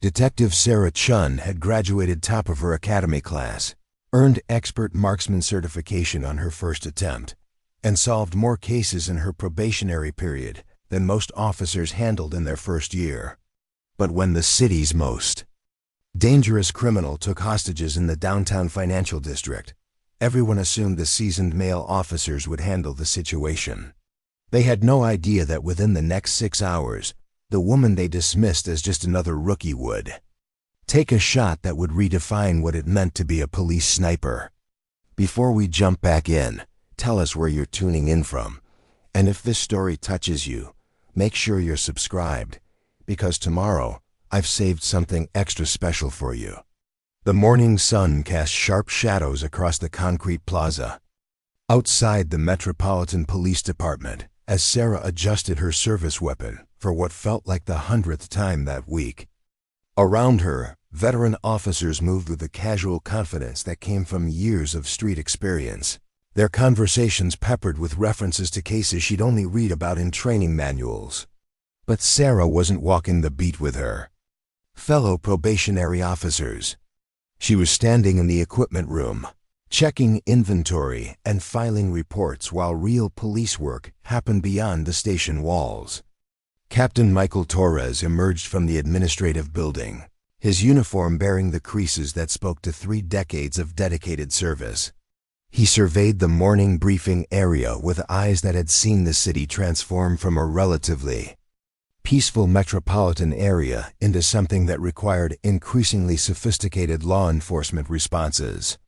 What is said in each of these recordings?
Detective Sarah Chen had graduated top of her academy class, earned expert marksman certification on her first attempt, and solved more cases in her probationary period than most officers handled in their first year. But when the city's most dangerous criminal took hostages in the downtown financial district, everyone assumed the seasoned male officers would handle the situation. They had no idea that within the next 6 hours, the woman they dismissed as just another rookie would take a shot that would redefine what it meant to be a police sniper. Before we jump back in, tell us where you're tuning in from. And if this story touches you, make sure you're subscribed, because tomorrow I've saved something extra special for you. The morning sun cast sharp shadows across the concrete plaza outside the Metropolitan Police Department as Sarah adjusted her service weapon for what felt like the 100th time that week. Around her, veteran officers moved with a casual confidence that came from years of street experience, their conversations peppered with references to cases she'd only read about in training manuals. But Sarah wasn't walking the beat with her fellow probationary officers. She was standing in the equipment room, checking inventory and filing reports while real police work happened beyond the station walls. Captain Michael Torres emerged from the administrative building, his uniform bearing the creases that spoke to 3 decades of dedicated service. He surveyed the morning briefing area with eyes that had seen the city transform from a relatively peaceful metropolitan area into something that required increasingly sophisticated law enforcement responses.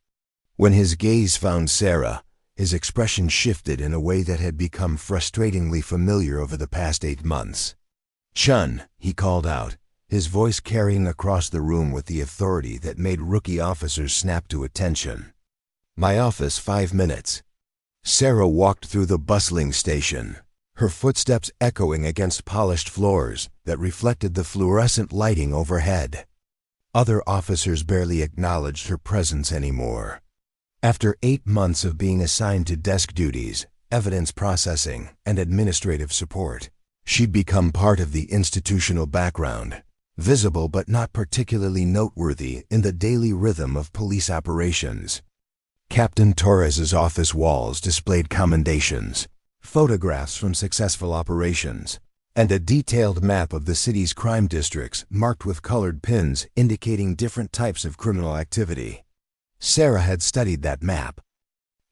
When his gaze found Sarah, his expression shifted in a way that had become frustratingly familiar over the past 8 months. "Chen," he called out, his voice carrying across the room with the authority that made rookie officers snap to attention. "My office, 5 minutes." Sarah walked through the bustling station, her footsteps echoing against polished floors that reflected the fluorescent lighting overhead. Other officers barely acknowledged her presence anymore. After 8 months of being assigned to desk duties, evidence processing, and administrative support, she'd become part of the institutional background, visible but not particularly noteworthy in the daily rhythm of police operations. Captain Torres's office walls displayed commendations, photographs from successful operations, and a detailed map of the city's crime districts marked with colored pins indicating different types of criminal activity. Sarah had studied that map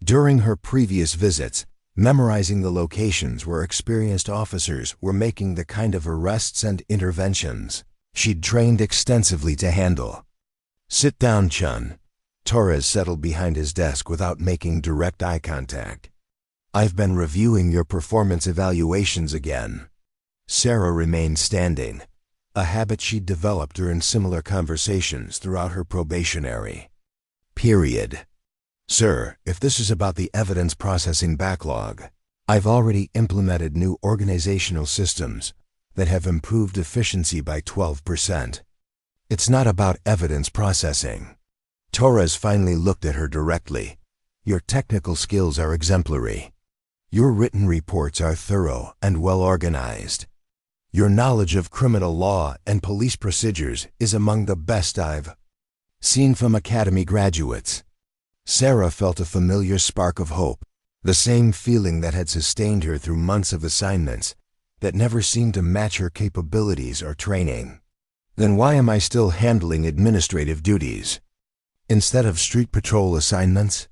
during her previous visits, memorizing the locations where experienced officers were making the kind of arrests and interventions she'd trained extensively to handle. "Sit down, Chen." Torres settled behind his desk without making direct eye contact. "I've been reviewing your performance evaluations again." Sarah remained standing, a habit she'd developed during similar conversations throughout her probationary period. "Sir, if this is about the evidence processing backlog, I've already implemented new organizational systems that have improved efficiency by 12%. It's not about evidence processing." Torres finally looked at her directly. "Your technical skills are exemplary. Your written reports are thorough and well organized. Your knowledge of criminal law and police procedures is among the best I've seen from academy graduates." Sarah felt a familiar spark of hope, the same feeling that had sustained her through months of assignments that never seemed to match her capabilities or training. "Then why am I still handling administrative duties instead of street patrol assignments?"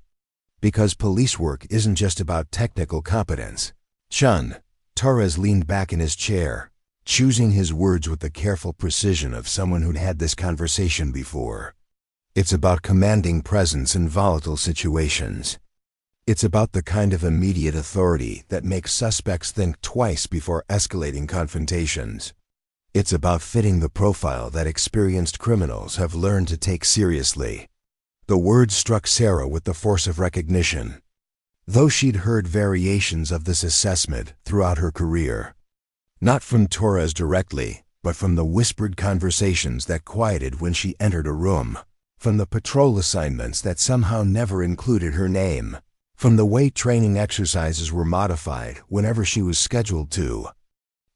"Because police work isn't just about technical competence." "Chen." Torres leaned back in his chair, choosing his words with the careful precision of someone who'd had this conversation before. "It's about commanding presence in volatile situations. It's about the kind of immediate authority that makes suspects think twice before escalating confrontations. It's about fitting the profile that experienced criminals have learned to take seriously." The words struck Sarah with the force of recognition, though she'd heard variations of this assessment throughout her career. Not from Torres directly, but from the whispered conversations that quieted when she entered a room, from the patrol assignments that somehow never included her name, from the way training exercises were modified whenever she was scheduled to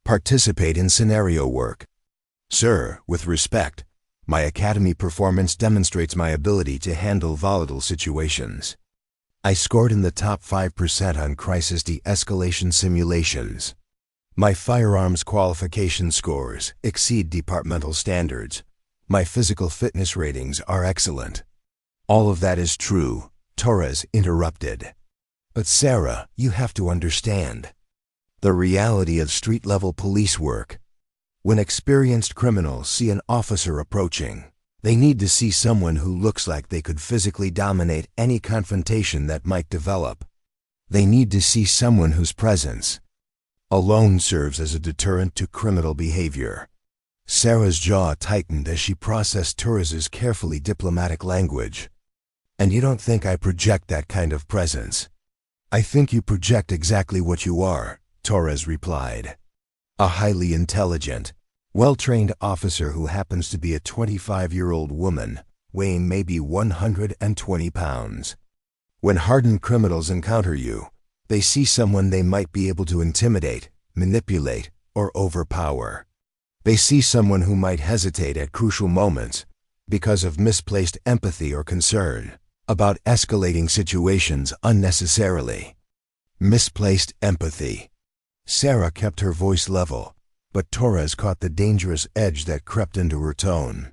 participate in scenario work. "Sir, with respect, My academy performance demonstrates my ability to handle volatile situations. I scored in the top 5% on crisis de-escalation simulations. My firearms qualification scores exceed departmental standards. My physical fitness ratings are excellent. All of that is true, Torres interrupted. But Sarah, you have to understand the reality of street-level police work. When experienced criminals see an officer approaching, they need to see someone who looks like they could physically dominate any confrontation that might develop. They need to see someone whose presence alone serves as a deterrent to criminal behavior. Sarah's jaw tightened as she processed Torres's carefully diplomatic language. And you don't think I project that kind of presence? I think you project exactly what you are, Torres replied. A highly intelligent, well-trained officer who happens to be a 25-year-old woman, weighing maybe 120 pounds. When hardened criminals encounter you, they see someone they might be able to intimidate, manipulate, or overpower. They see someone who might hesitate at crucial moments because of misplaced empathy or concern about escalating situations unnecessarily. Misplaced empathy. Sarah kept her voice level, but Torres caught the dangerous edge that crept into her tone.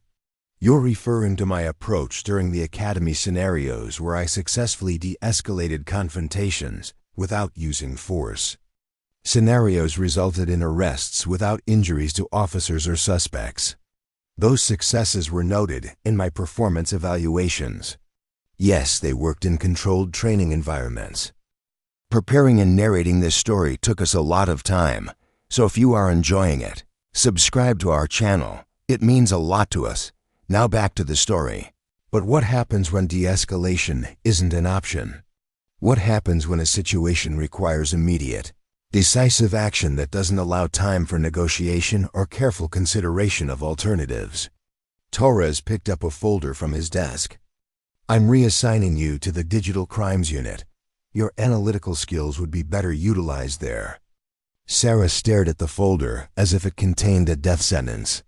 You're referring to my approach during the academy scenarios where I successfully de-escalated confrontations without using force. Scenarios resulted in arrests without injuries to officers or suspects. Those successes were noted in my performance evaluations. Yes, they worked in controlled training environments. Preparing and narrating this story took us a lot of time, so if you are enjoying it, subscribe to our channel. It means a lot to us. Now back to the story. But what happens when de-escalation isn't an option? What happens when a situation requires immediate, decisive action that doesn't allow time for negotiation or careful consideration of alternatives? Torres picked up a folder from his desk. I'm reassigning you to the Digital Crimes Unit. Your analytical skills would be better utilized there. Sarah stared at the folder as if it contained a death sentence.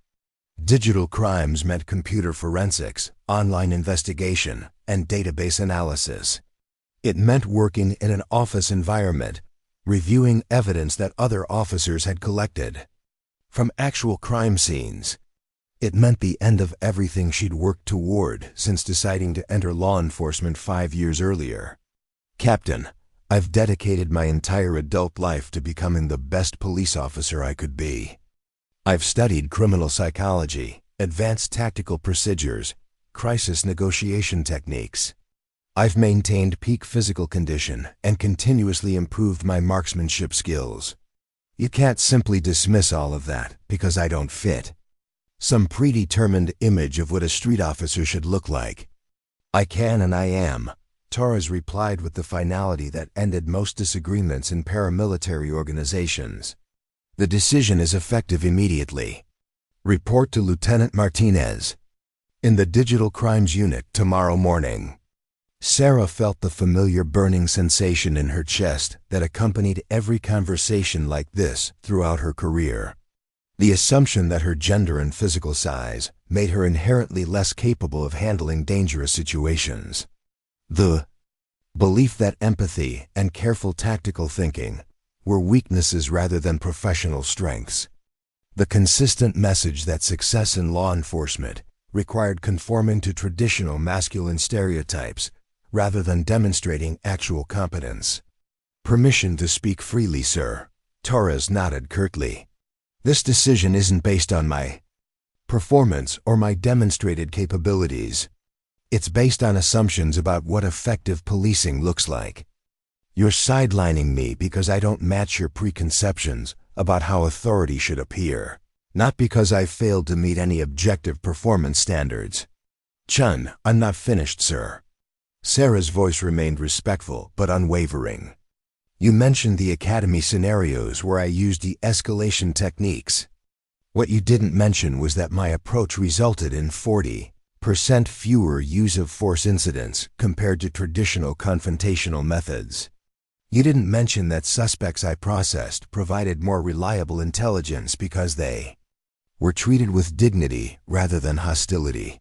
Digital crimes meant computer forensics, online investigation, and database analysis. It meant working in an office environment, reviewing evidence that other officers had collected from actual crime scenes. It meant the end of everything she'd worked toward since deciding to enter law enforcement 5 years earlier. Captain, I've dedicated my entire adult life to becoming the best police officer I could be. I've studied criminal psychology, advanced tactical procedures, crisis negotiation techniques. I've maintained peak physical condition and continuously improved my marksmanship skills. You can't simply dismiss all of that because I don't fit some predetermined image of what a street officer should look like. I can and I am, Torres replied with the finality that ended most disagreements in paramilitary organizations. The decision is effective immediately. Report to Lieutenant Martinez in the Digital Crimes Unit tomorrow morning. Sarah felt the familiar burning sensation in her chest that accompanied every conversation like this throughout her career. The assumption that her gender and physical size made her inherently less capable of handling dangerous situations. The belief that empathy and careful tactical thinking were weaknesses rather than professional strengths. The consistent message that success in law enforcement required conforming to traditional masculine stereotypes rather than demonstrating actual competence. Permission to speak freely, sir. Torres nodded curtly. This decision isn't based on my performance or my demonstrated capabilities. It's based on assumptions about what effective policing looks like. You're sidelining me because I don't match your preconceptions about how authority should appear, not because I've failed to meet any objective performance standards. Chen, I'm not finished, sir. Sarah's voice remained respectful but unwavering. You mentioned the academy scenarios where I used de-escalation techniques. What you didn't mention was that my approach resulted in 40% fewer use-of-force incidents compared to traditional confrontational methods. You didn't mention that suspects I processed provided more reliable intelligence because they were treated with dignity rather than hostility.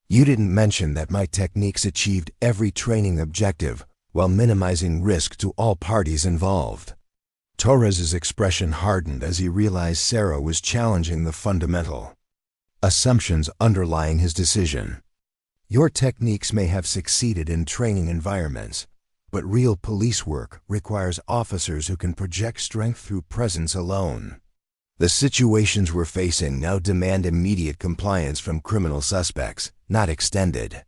You didn't mention that my techniques achieved every training objective while minimizing risk to all parties involved. Torres's expression hardened as he realized Sarah was challenging the fundamental assumptions underlying his decision. Your techniques may have succeeded in training environments, but real police work requires officers who can project strength through presence alone. The situations we're facing now demand immediate compliance from criminal suspects, not extended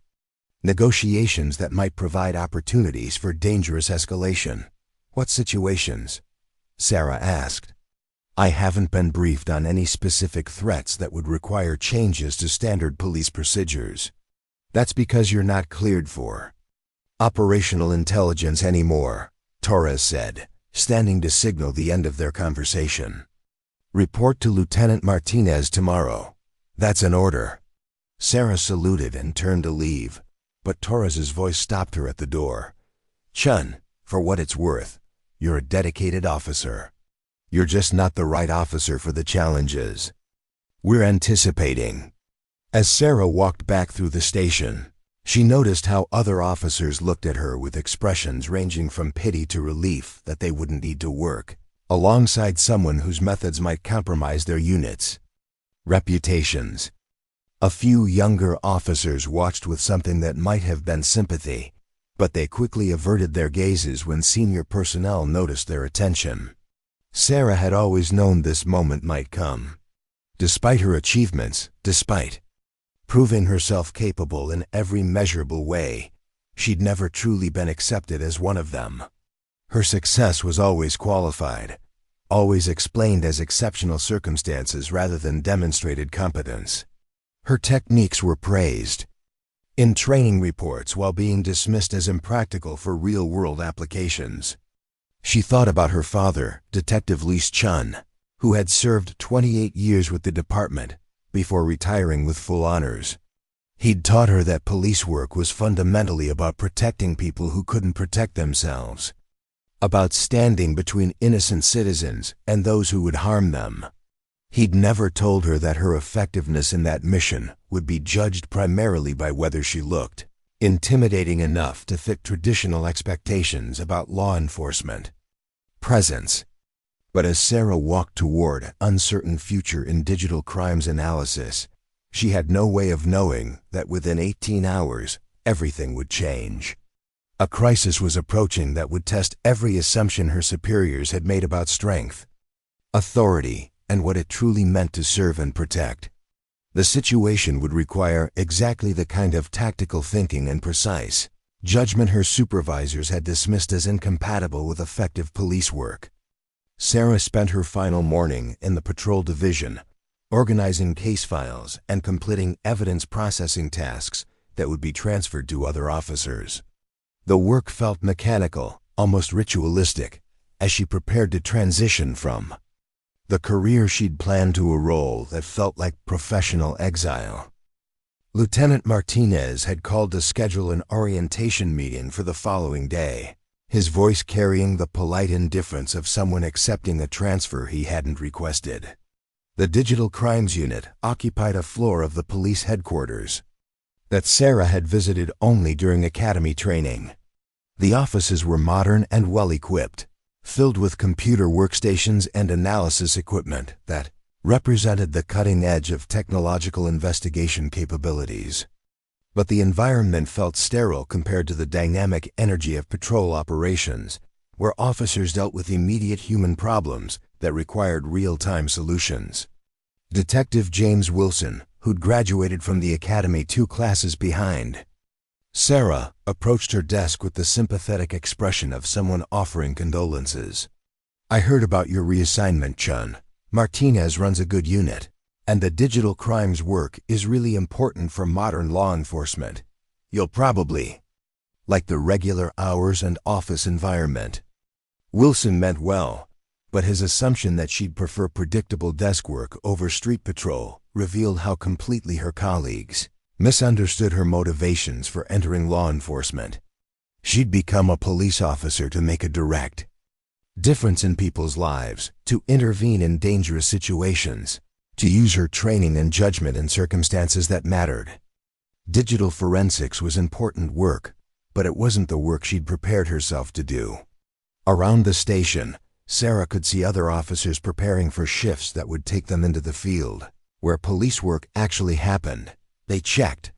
negotiations that might provide opportunities for dangerous escalation. What situations? Sarah asked. I haven't been briefed on any specific threats that would require changes to standard police procedures. That's because you're not cleared for operational intelligence anymore, Torres said, standing to signal the end of their conversation. Report to Lieutenant Martinez tomorrow. That's an order. Sarah saluted and turned to leave, but Torres's voice stopped her at the door. Chen, for what it's worth, you're a dedicated officer. You're just not the right officer for the challenges we're anticipating. As Sarah walked back through the station, she noticed how other officers looked at her with expressions ranging from pity to relief that they wouldn't need to work alongside someone whose methods might compromise their units' reputations. A few younger officers watched with something that might have been sympathy, but they quickly averted their gazes when senior personnel noticed their attention. Sarah had always known this moment might come. Despite her achievements, despite proving herself capable in every measurable way, she'd never truly been accepted as one of them. Her success was always qualified, always explained as exceptional circumstances rather than demonstrated competence. Her techniques were praised in training reports while being dismissed as impractical for real-world applications. She thought about her father, Detective Chen, who had served 28 years with the department before retiring with full honors. He'd taught her that police work was fundamentally about protecting people who couldn't protect themselves, about standing between innocent citizens and those who would harm them. He'd never told her that her effectiveness in that mission would be judged primarily by whether she looked intimidating enough to fit traditional expectations about law enforcement presence. But as Sarah walked toward an uncertain future in digital crimes analysis, she had no way of knowing that within 18 hours, everything would change. A crisis was approaching that would test every assumption her superiors had made about strength, authority, and what it truly meant to serve and protect. The situation would require exactly the kind of tactical thinking and precise judgment her supervisors had dismissed as incompatible with effective police work. Sarah spent her final morning in the patrol division, organizing case files and completing evidence processing tasks that would be transferred to other officers. The work felt mechanical, almost ritualistic, as she prepared to transition from the career she'd planned to a role that felt like professional exile. Lieutenant Martinez had called to schedule an orientation meeting for the following day, his voice carrying the polite indifference of someone accepting a transfer he hadn't requested. The Digital Crimes Unit occupied a floor of the police headquarters that Sarah had visited only during academy training. The offices were modern and well-equipped, filled with computer workstations and analysis equipment that represented the cutting edge of technological investigation capabilities. But the environment felt sterile compared to the dynamic energy of patrol operations, where officers dealt with immediate human problems that required real-time solutions. Detective James Wilson, who'd graduated from the academy 2 classes behind Sarah, approached her desk with the sympathetic expression of someone offering condolences. I heard about your reassignment, Chen. Martinez runs a good unit, and the digital crimes work is really important for modern law enforcement. You'll probably like the regular hours and office environment. Wilson meant well, but his assumption that she'd prefer predictable desk work over street patrol revealed how completely her colleagues misunderstood her motivations for entering law enforcement. She'd become a police officer to make a direct difference in people's lives, to intervene in dangerous situations, to use her training and judgment in circumstances that mattered. Digital forensics was important work, but it wasn't the work she'd prepared herself to do. Around the station, Sarah could see other officers preparing for shifts that would take them into the field, where police work actually happened. They checked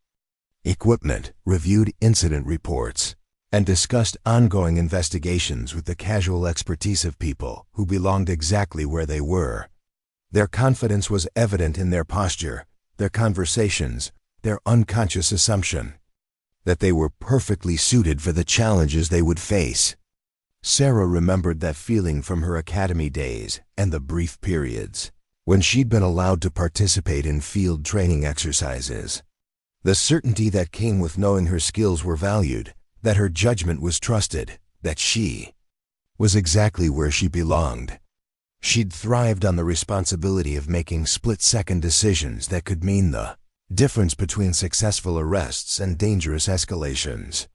equipment, reviewed incident reports, and discussed ongoing investigations with the casual expertise of people who belonged exactly where they were. Their confidence was evident in their posture, their conversations, their unconscious assumption that they were perfectly suited for the challenges they would face. Sarah remembered that feeling from her academy days and the brief periods when she'd been allowed to participate in field training exercises. The certainty that came with knowing her skills were valued, that her judgment was trusted, that she was exactly where she belonged. She'd thrived on the responsibility of making split-second decisions that could mean the difference between successful arrests and dangerous escalations.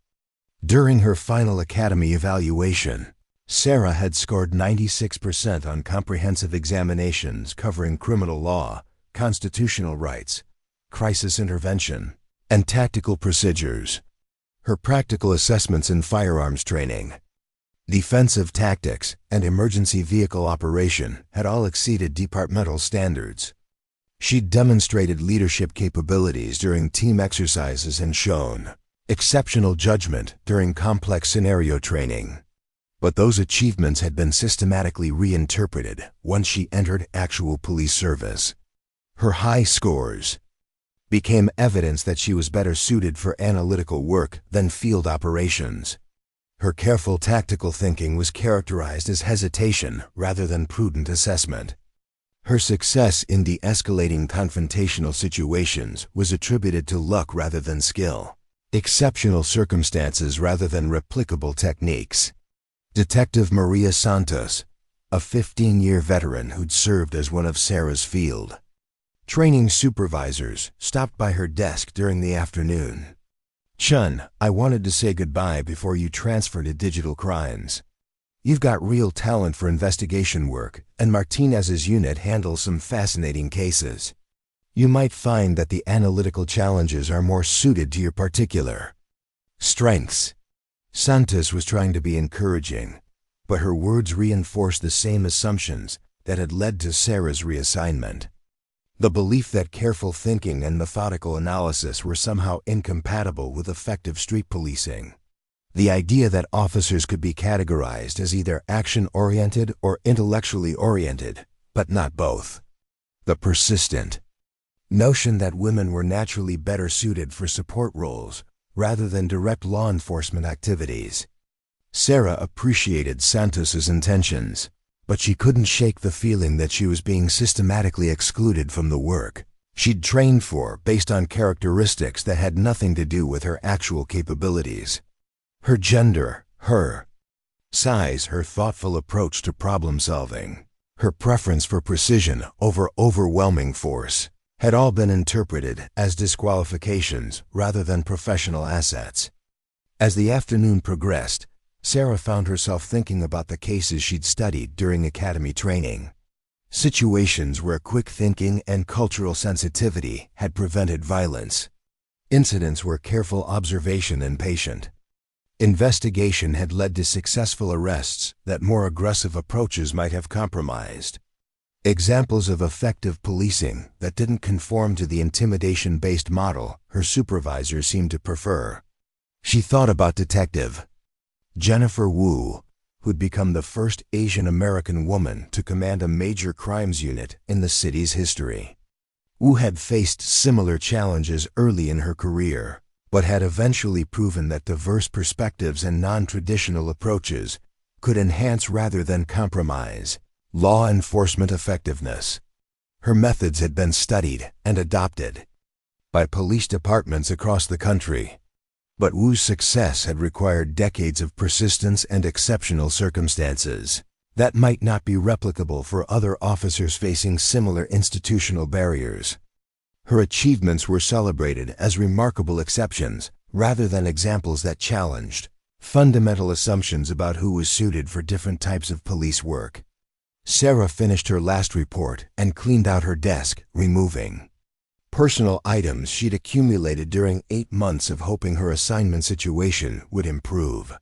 During her final academy evaluation, Sarah had scored 96% on comprehensive examinations covering criminal law, constitutional rights, crisis intervention, and tactical procedures. Her practical assessments in firearms training, defensive tactics, and emergency vehicle operation had all exceeded departmental standards. She'd demonstrated leadership capabilities during team exercises and shown exceptional judgment during complex scenario training. But those achievements had been systematically reinterpreted once she entered actual police service. Her high scores became evidence that she was better suited for analytical work than field operations. Her careful tactical thinking was characterized as hesitation rather than prudent assessment. Her success in de-escalating confrontational situations was attributed to luck rather than skill, exceptional circumstances rather than replicable techniques. Detective Maria Santos, a 15-year veteran who'd served as one of Sarah's field training supervisors, stopped by her desk during the afternoon. "Chen, I wanted to say goodbye before you transfer to digital crimes. You've got real talent for investigation work, and Martinez's unit handles some fascinating cases. You might find that the analytical challenges are more suited to your particular strengths." Santos was trying to be encouraging, but her words reinforced the same assumptions that had led to Sarah's reassignment. The belief that careful thinking and methodical analysis were somehow incompatible with effective street policing. The idea that officers could be categorized as either action-oriented or intellectually oriented, but not both. The persistent notion that women were naturally better suited for support roles rather than direct law enforcement activities. Sarah appreciated Santos's intentions, but she couldn't shake the feeling that she was being systematically excluded from the work she'd trained for based on characteristics that had nothing to do with her actual capabilities. Her gender, her size, her thoughtful approach to problem solving, her preference for precision over overwhelming force, had all been interpreted as disqualifications rather than professional assets. As the afternoon progressed, Sarah found herself thinking about the cases she'd studied during academy training. Situations where quick thinking and cultural sensitivity had prevented violence. Incidents where careful observation and patient investigation had led to successful arrests that more aggressive approaches might have compromised. Examples of effective policing that didn't conform to the intimidation-based model her supervisor seemed to prefer. She thought about Detective Jennifer Wu, who'd become the first Asian American woman to command a major crimes unit in the city's history. Wu had faced similar challenges early in her career, but had eventually proven that diverse perspectives and non-traditional approaches could enhance rather than compromise law enforcement effectiveness. Her methods had been studied and adopted by police departments across the country. But Wu's success had required decades of persistence and exceptional circumstances that might not be replicable for other officers facing similar institutional barriers. Her achievements were celebrated as remarkable exceptions rather than examples that challenged fundamental assumptions about who was suited for different types of police work. Sarah finished her last report and cleaned out her desk, removing personal items she'd accumulated during 8 months of hoping her assignment situation would improve.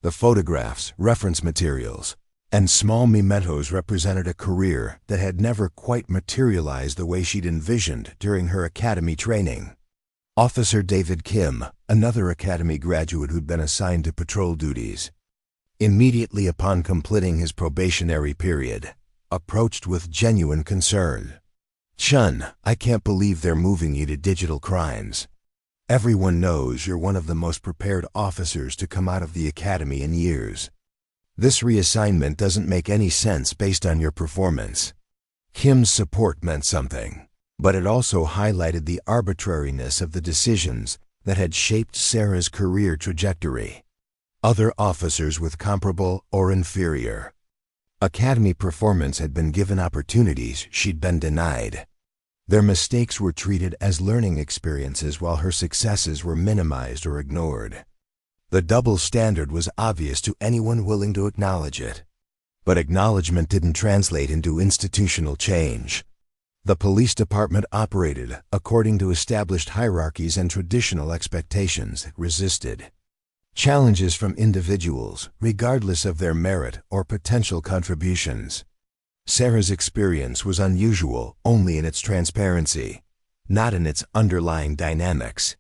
The photographs, reference materials, and small mementos represented a career that had never quite materialized the way she'd envisioned during her academy training. Officer David Kim, another academy graduate who'd been assigned to patrol duties, immediately upon completing his probationary period, approached with genuine concern. "Chen, I can't believe they're moving you to digital crimes. Everyone knows you're one of the most prepared officers to come out of the academy in years. This reassignment doesn't make any sense based on your performance." Kim's support meant something, but it also highlighted the arbitrariness of the decisions that had shaped Sarah's career trajectory. Other officers with comparable or inferior academy performance had been given opportunities she'd been denied. Their mistakes were treated as learning experiences while her successes were minimized or ignored. The double standard was obvious to anyone willing to acknowledge it. But acknowledgement didn't translate into institutional change. The police department operated according to established hierarchies and traditional expectations that resisted challenges from individuals, regardless of their merit or potential contributions. Sarah's experience was unusual only in its transparency, not in its underlying dynamics.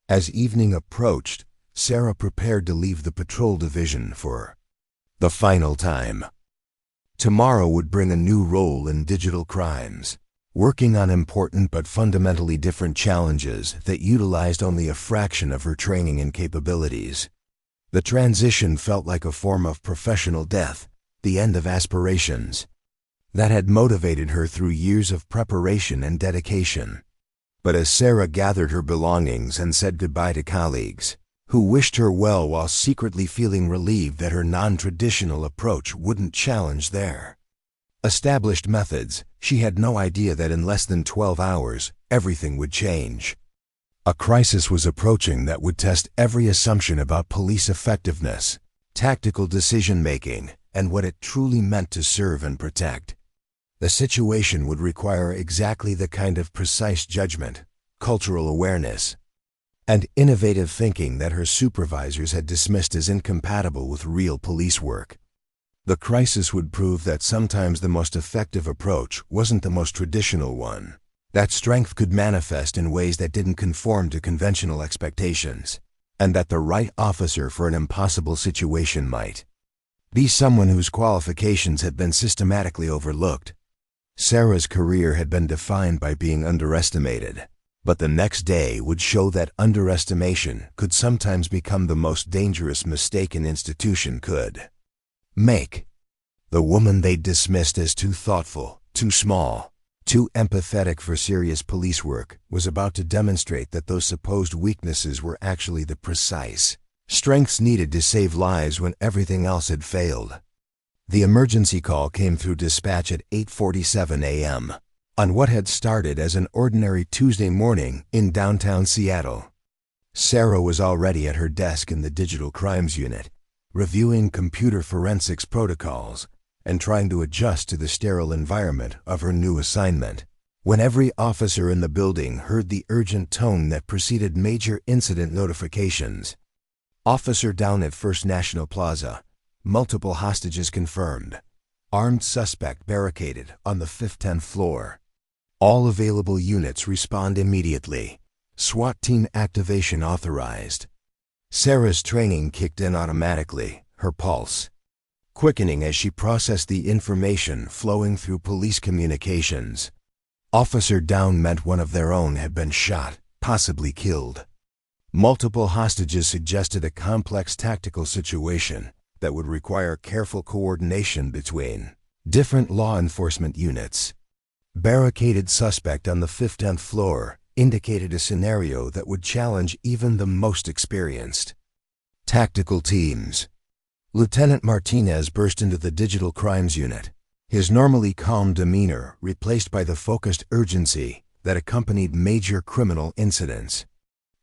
As evening approached, Sarah prepared to leave the patrol division for the final time. Tomorrow would bring a new role in digital crimes, working on important but fundamentally different challenges that utilized only a fraction of her training and capabilities. The transition felt like a form of professional death, the end of aspirations that had motivated her through years of preparation and dedication. But as Sarah gathered her belongings and said goodbye to colleagues who wished her well while secretly feeling relieved that her non-traditional approach wouldn't challenge their established methods, she had no idea that in less than 12 hours, everything would change. A crisis was approaching that would test every assumption about police effectiveness, tactical decision-making, and what it truly meant to serve and protect. The situation would require exactly the kind of precise judgment, cultural awareness, and innovative thinking that her supervisors had dismissed as incompatible with real police work. The crisis would prove that sometimes the most effective approach wasn't the most traditional one, that strength could manifest in ways that didn't conform to conventional expectations, and that the right officer for an impossible situation might be someone whose qualifications had been systematically overlooked. Sarah's career had been defined by being underestimated, but the next day would show that underestimation could sometimes become the most dangerous mistake an institution could make. The woman they'd dismissed as too thoughtful, too small, too empathetic for serious police work was about to demonstrate that those supposed weaknesses were actually the precise strengths needed to save lives when everything else had failed. The emergency call came through dispatch at 8:47 a.m. on what had started as an ordinary Tuesday morning in downtown Seattle. Sarah was already at her desk in the digital crimes unit, reviewing computer forensics protocols and trying to adjust to the sterile environment of her new assignment, when every officer in the building heard the urgent tone that preceded major incident notifications. "Officer down at First National Plaza. Multiple hostages confirmed. Armed suspect barricaded on the 5th-10th floor. All available units respond immediately. SWAT team activation authorized." Sarah's training kicked in automatically, her pulse quickening as she processed the information flowing through police communications. Officer down meant one of their own had been shot, possibly killed. Multiple hostages suggested a complex tactical situation that would require careful coordination between different law enforcement units. Barricaded suspect on the 5th-10th floor indicated a scenario that would challenge even the most experienced tactical teams. Lieutenant Martinez burst into the digital crimes unit, his normally calm demeanor replaced by the focused urgency that accompanied major criminal incidents.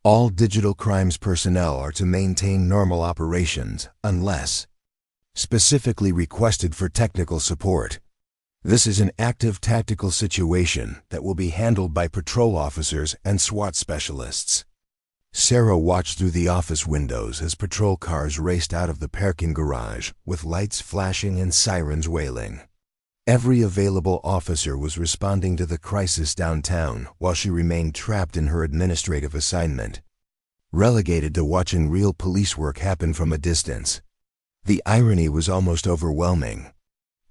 "All digital crimes personnel are to maintain normal operations unless specifically requested for technical support. This is an active tactical situation that will be handled by patrol officers and SWAT specialists. Sarah watched through the office windows as patrol cars raced out of the parking garage with lights flashing and sirens wailing. Every available officer was responding to the crisis downtown while she remained trapped in her administrative assignment, relegated to watching real police work happen from a distance. The irony was almost overwhelming.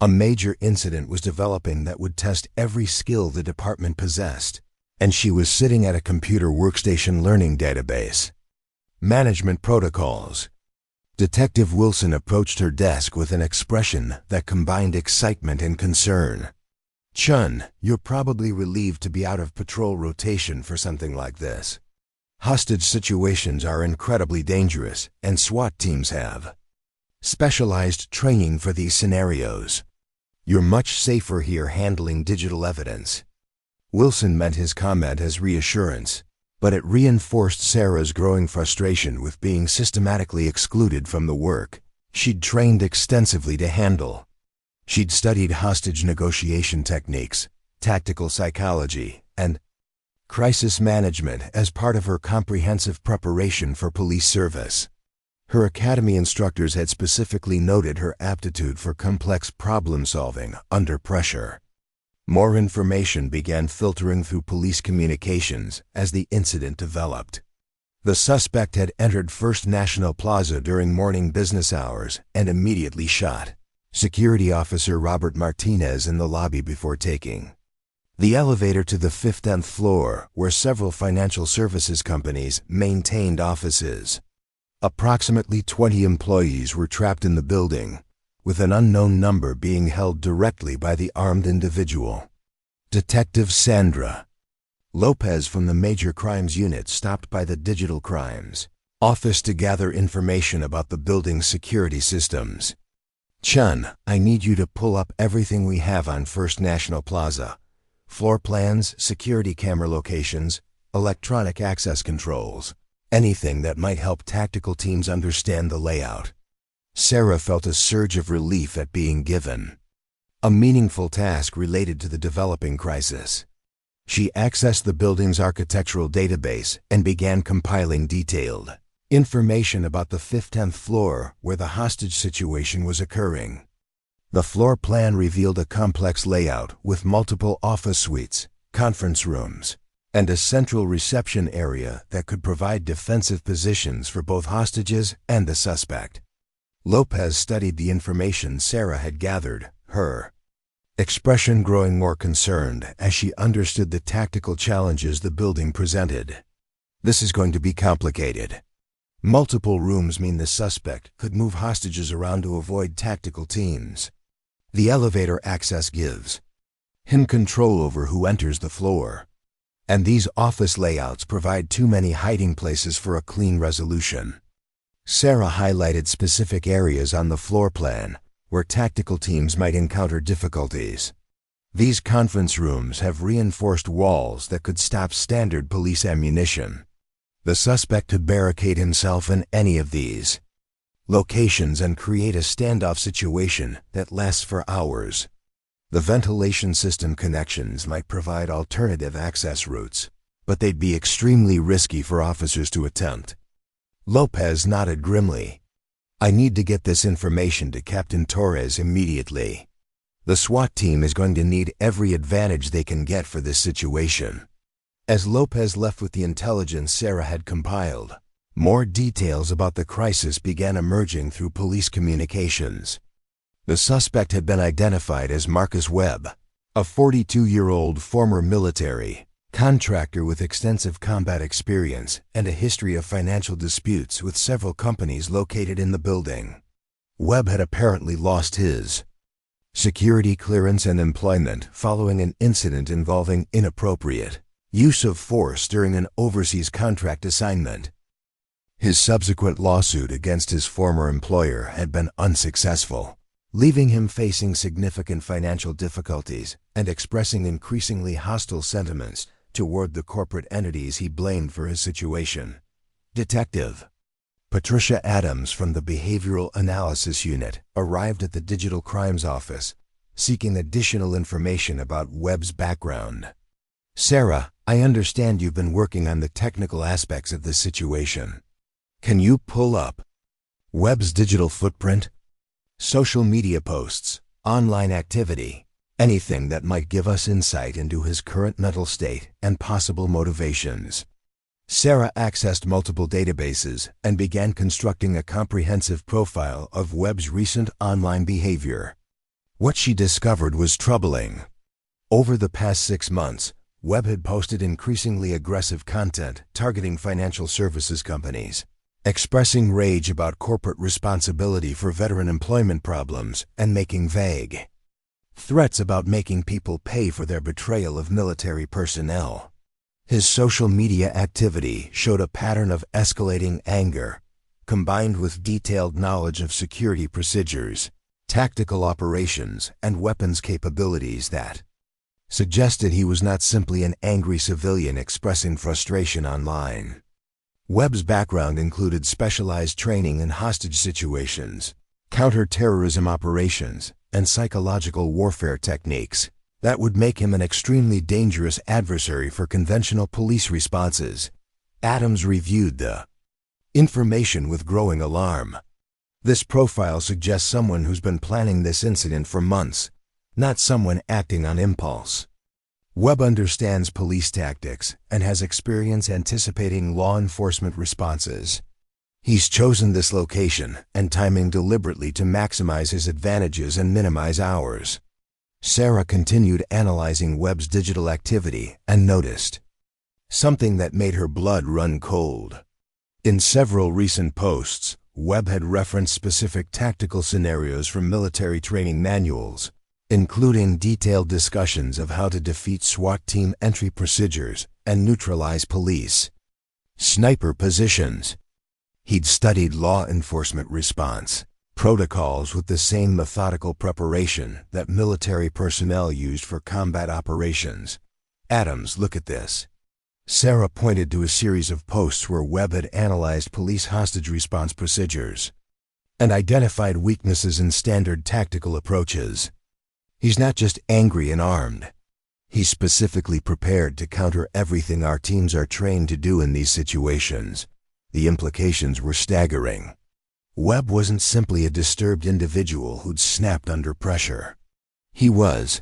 A major incident was developing that would test every skill the department possessed, and she was sitting at a computer workstation learning database. Management protocols. Detective Wilson approached her desk with an expression that combined excitement and concern. "Chen, you're probably relieved to be out of patrol rotation for something like this. Hostage situations are incredibly dangerous, and SWAT teams have specialized training for these scenarios. You're much safer here handling digital evidence." Wilson meant his comment as reassurance, but it reinforced Sarah's growing frustration with being systematically excluded from the work she'd trained extensively to handle. She'd studied hostage negotiation techniques, tactical psychology, and crisis management as part of her comprehensive preparation for police service. Her academy instructors had specifically noted her aptitude for complex problem-solving under pressure. More information began filtering through police communications as the incident developed. The suspect had entered First National Plaza during morning business hours and immediately shot security officer Robert Martinez in the lobby before taking the elevator to the 15th floor, where several financial services companies maintained offices. Approximately 20 employees were trapped in the building, with an unknown number being held directly by the armed individual. Detective Sandra Lopez from the Major Crimes Unit stopped by the Digital Crimes office to gather information about the building's security systems. "Chen, I need you to pull up everything we have on First National Plaza. Floor plans, security camera locations, electronic access controls, anything that might help tactical teams understand the layout." Sarah felt a surge of relief at being given a meaningful task related to the developing crisis. She accessed the building's architectural database and began compiling detailed information about the 15th floor where the hostage situation was occurring. The floor plan revealed a complex layout with multiple office suites, conference rooms, and a central reception area that could provide defensive positions for both hostages and the suspect. Lopez studied the information Sarah had gathered, her expression growing more concerned as she understood the tactical challenges the building presented. "This is going to be complicated. Multiple rooms mean the suspect could move hostages around to avoid tactical teams. The elevator access gives him control over who enters the floor. And these office layouts provide too many hiding places for a clean resolution." Sarah highlighted specific areas on the floor plan where tactical teams might encounter difficulties. These conference rooms have reinforced walls that could stop standard police ammunition. The suspect could barricade himself in any of these locations and create a standoff situation that lasts for hours. The ventilation system connections might provide alternative access routes, but they'd be extremely risky for officers to attempt. Lopez nodded grimly. "I need to get this information to Captain Torres immediately. The SWAT team is going to need every advantage they can get for this situation." As Lopez left with the intelligence Sarah had compiled, more details about the crisis began emerging through police communications. The suspect had been identified as Marcus Webb, a 42-year-old former military contractor with extensive combat experience and a history of financial disputes with several companies located in the building. Webb had apparently lost his security clearance and employment following an incident involving inappropriate use of force during an overseas contract assignment. His subsequent lawsuit against his former employer had been unsuccessful, leaving him facing significant financial difficulties and expressing increasingly hostile sentiments toward the corporate entities he blamed for his situation. Detective Patricia Adams from the Behavioral Analysis Unit arrived at the Digital Crimes Office seeking additional information about Webb's background. "Sarah, I understand you've been working on the technical aspects of this situation. Can you pull up Webb's digital footprint, social media posts, online activity, anything that might give us insight into his current mental state and possible motivations?" Sarah accessed multiple databases and began constructing a comprehensive profile of Webb's recent online behavior. What she discovered was troubling. Over the past 6 months, Webb had posted increasingly aggressive content targeting financial services companies, expressing rage about corporate responsibility for veteran employment problems and making vague threats about making people pay for their betrayal of military personnel. His social media activity showed a pattern of escalating anger, combined with detailed knowledge of security procedures, tactical operations, and weapons capabilities that suggested he was not simply an angry civilian expressing frustration online. Webb's background included specialized training in hostage situations, counter-terrorism operations, and psychological warfare techniques that would make him an extremely dangerous adversary for conventional police responses. Adams reviewed the information with growing alarm. This profile suggests someone who's been planning this incident for months, not someone acting on impulse. Webb understands police tactics and has experience anticipating law enforcement responses. He's chosen this location and timing deliberately to maximize his advantages and minimize ours. Sarah continued analyzing Webb's digital activity and noticed something that made her blood run cold. In several recent posts, Webb had referenced specific tactical scenarios from military training manuals, including detailed discussions of how to defeat SWAT team entry procedures and neutralize police sniper positions. He'd studied law enforcement response protocols with the same methodical preparation that military personnel used for combat operations. "Adams, look at this." Sarah pointed to a series of posts where Webb had analyzed police hostage response procedures and identified weaknesses in standard tactical approaches. He's not just angry and armed. He's specifically prepared to counter everything our teams are trained to do in these situations. The implications were staggering. Webb wasn't simply a disturbed individual who'd snapped under pressure. He was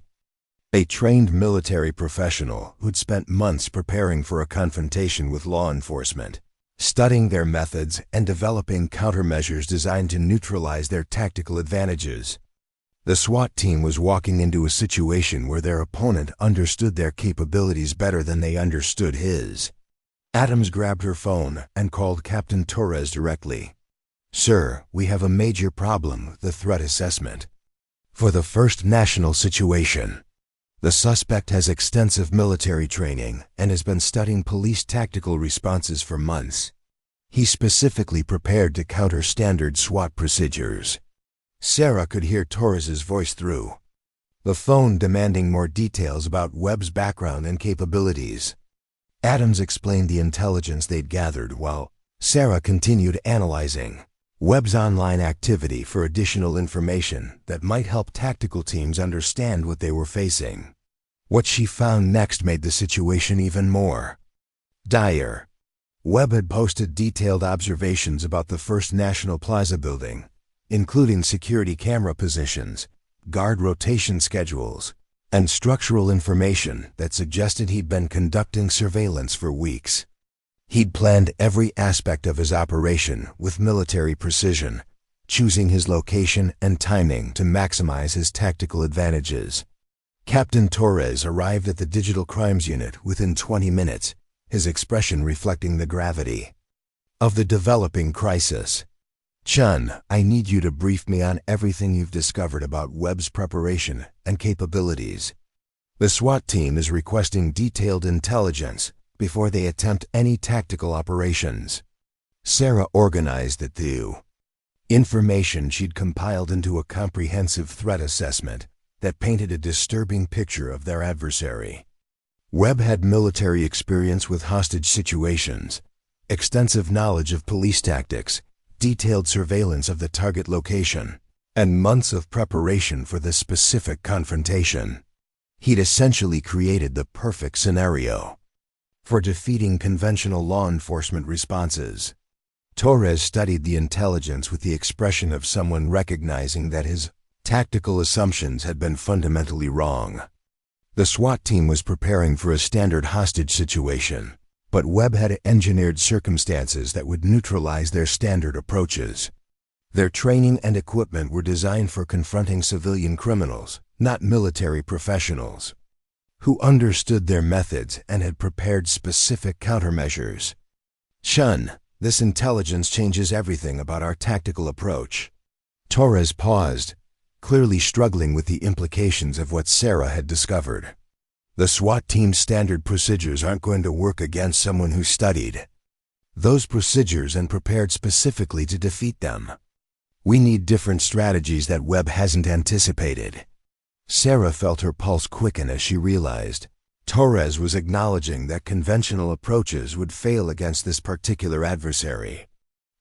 a trained military professional who'd spent months preparing for a confrontation with law enforcement, studying their methods and developing countermeasures designed to neutralize their tactical advantages. The SWAT team was walking into a situation where their opponent understood their capabilities better than they understood his. Adams grabbed her phone and called Captain Torres directly. "Sir, we have a major problem with the threat assessment for the first national situation. The suspect has extensive military training and has been studying police tactical responses for months. He's specifically prepared to counter standard SWAT procedures." Sarah could hear Torres's voice through the phone demanding more details about Webb's background and capabilities. Adams explained the intelligence they'd gathered while Sarah continued analyzing Webb's online activity for additional information that might help tactical teams understand what they were facing. What she found next made the situation even more dire. Webb had posted detailed observations about the First National Plaza building, including security camera positions, guard rotation schedules, and structural information that suggested he'd been conducting surveillance for weeks. He'd planned every aspect of his operation with military precision, choosing his location and timing to maximize his tactical advantages. Captain Torres arrived at the Digital Crimes Unit within 20 minutes, his expression reflecting the gravity of the developing crisis. "Chen, I need you to brief me on everything you've discovered about Webb's preparation and capabilities. The SWAT team is requesting detailed intelligence before they attempt any tactical operations." Sarah organized the information she'd compiled into a comprehensive threat assessment that painted a disturbing picture of their adversary. Webb had military experience with hostage situations, extensive knowledge of police tactics, detailed surveillance of the target location, and months of preparation for this specific confrontation. He'd essentially created the perfect scenario for defeating conventional law enforcement responses. Torres studied the intelligence with the expression of someone recognizing that his tactical assumptions had been fundamentally wrong. The SWAT team was preparing for a standard hostage situation, but Webb had engineered circumstances that would neutralize their standard approaches. Their training and equipment were designed for confronting civilian criminals, not military professionals, who understood their methods and had prepared specific countermeasures. Chen, this intelligence changes everything about our tactical approach. Torres paused, clearly struggling with the implications of what Sarah had discovered. The SWAT team's standard procedures aren't going to work against someone who studied those procedures and prepared specifically to defeat them. We need different strategies that Webb hasn't anticipated. Sarah felt her pulse quicken as she realized Torres was acknowledging that conventional approaches would fail against this particular adversary.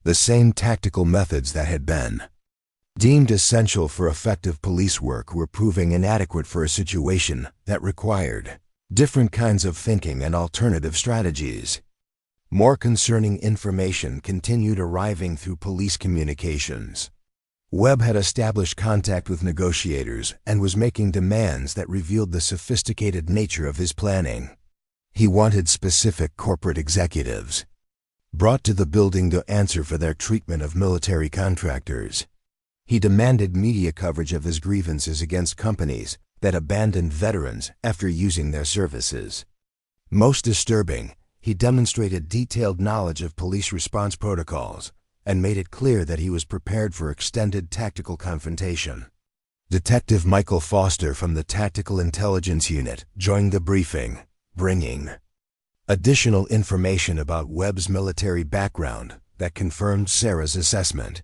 The same tactical methods that had been deemed essential for effective police work were proving inadequate for a situation that required different kinds of thinking and alternative strategies. More concerning information continued arriving through police communications. Webb had established contact with negotiators and was making demands that revealed the sophisticated nature of his planning. He wanted specific corporate executives brought to the building to answer for their treatment of military contractors. He demanded media coverage of his grievances against companies that abandoned veterans after using their services. Most disturbing, he demonstrated detailed knowledge of police response protocols and made it clear that he was prepared for extended tactical confrontation. Detective Michael Foster from the Tactical Intelligence Unit joined the briefing, bringing additional information about Webb's military background that confirmed Sarah's assessment.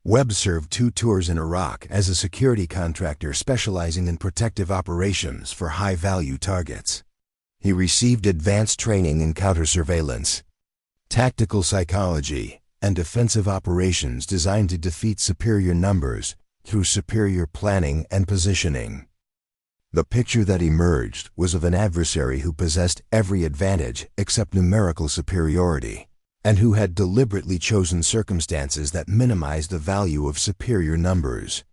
Webb served 2 tours in Iraq as a security contractor specializing in protective operations for high-value targets. He received advanced training in counter-surveillance, tactical psychology, and defensive operations designed to defeat superior numbers through superior planning and positioning. The picture that emerged was of an adversary who possessed every advantage except numerical superiority, and who had deliberately chosen circumstances that minimized the value of superior numbers.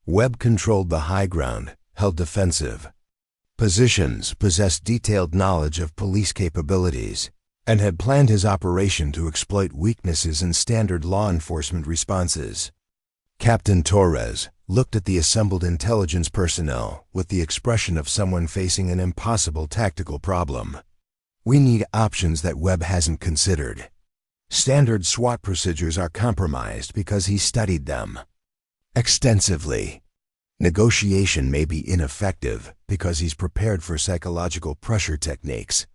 Webb controlled the high ground, held defensive positions, possessed detailed knowledge of police capabilities, and had planned his operation to exploit weaknesses in standard law enforcement responses. Captain Torres looked at the assembled intelligence personnel with the expression of someone facing an impossible tactical problem. We need options that Webb hasn't considered. Standard SWAT procedures are compromised because he studied them extensively. Negotiation may be ineffective because he's prepared for psychological pressure techniques.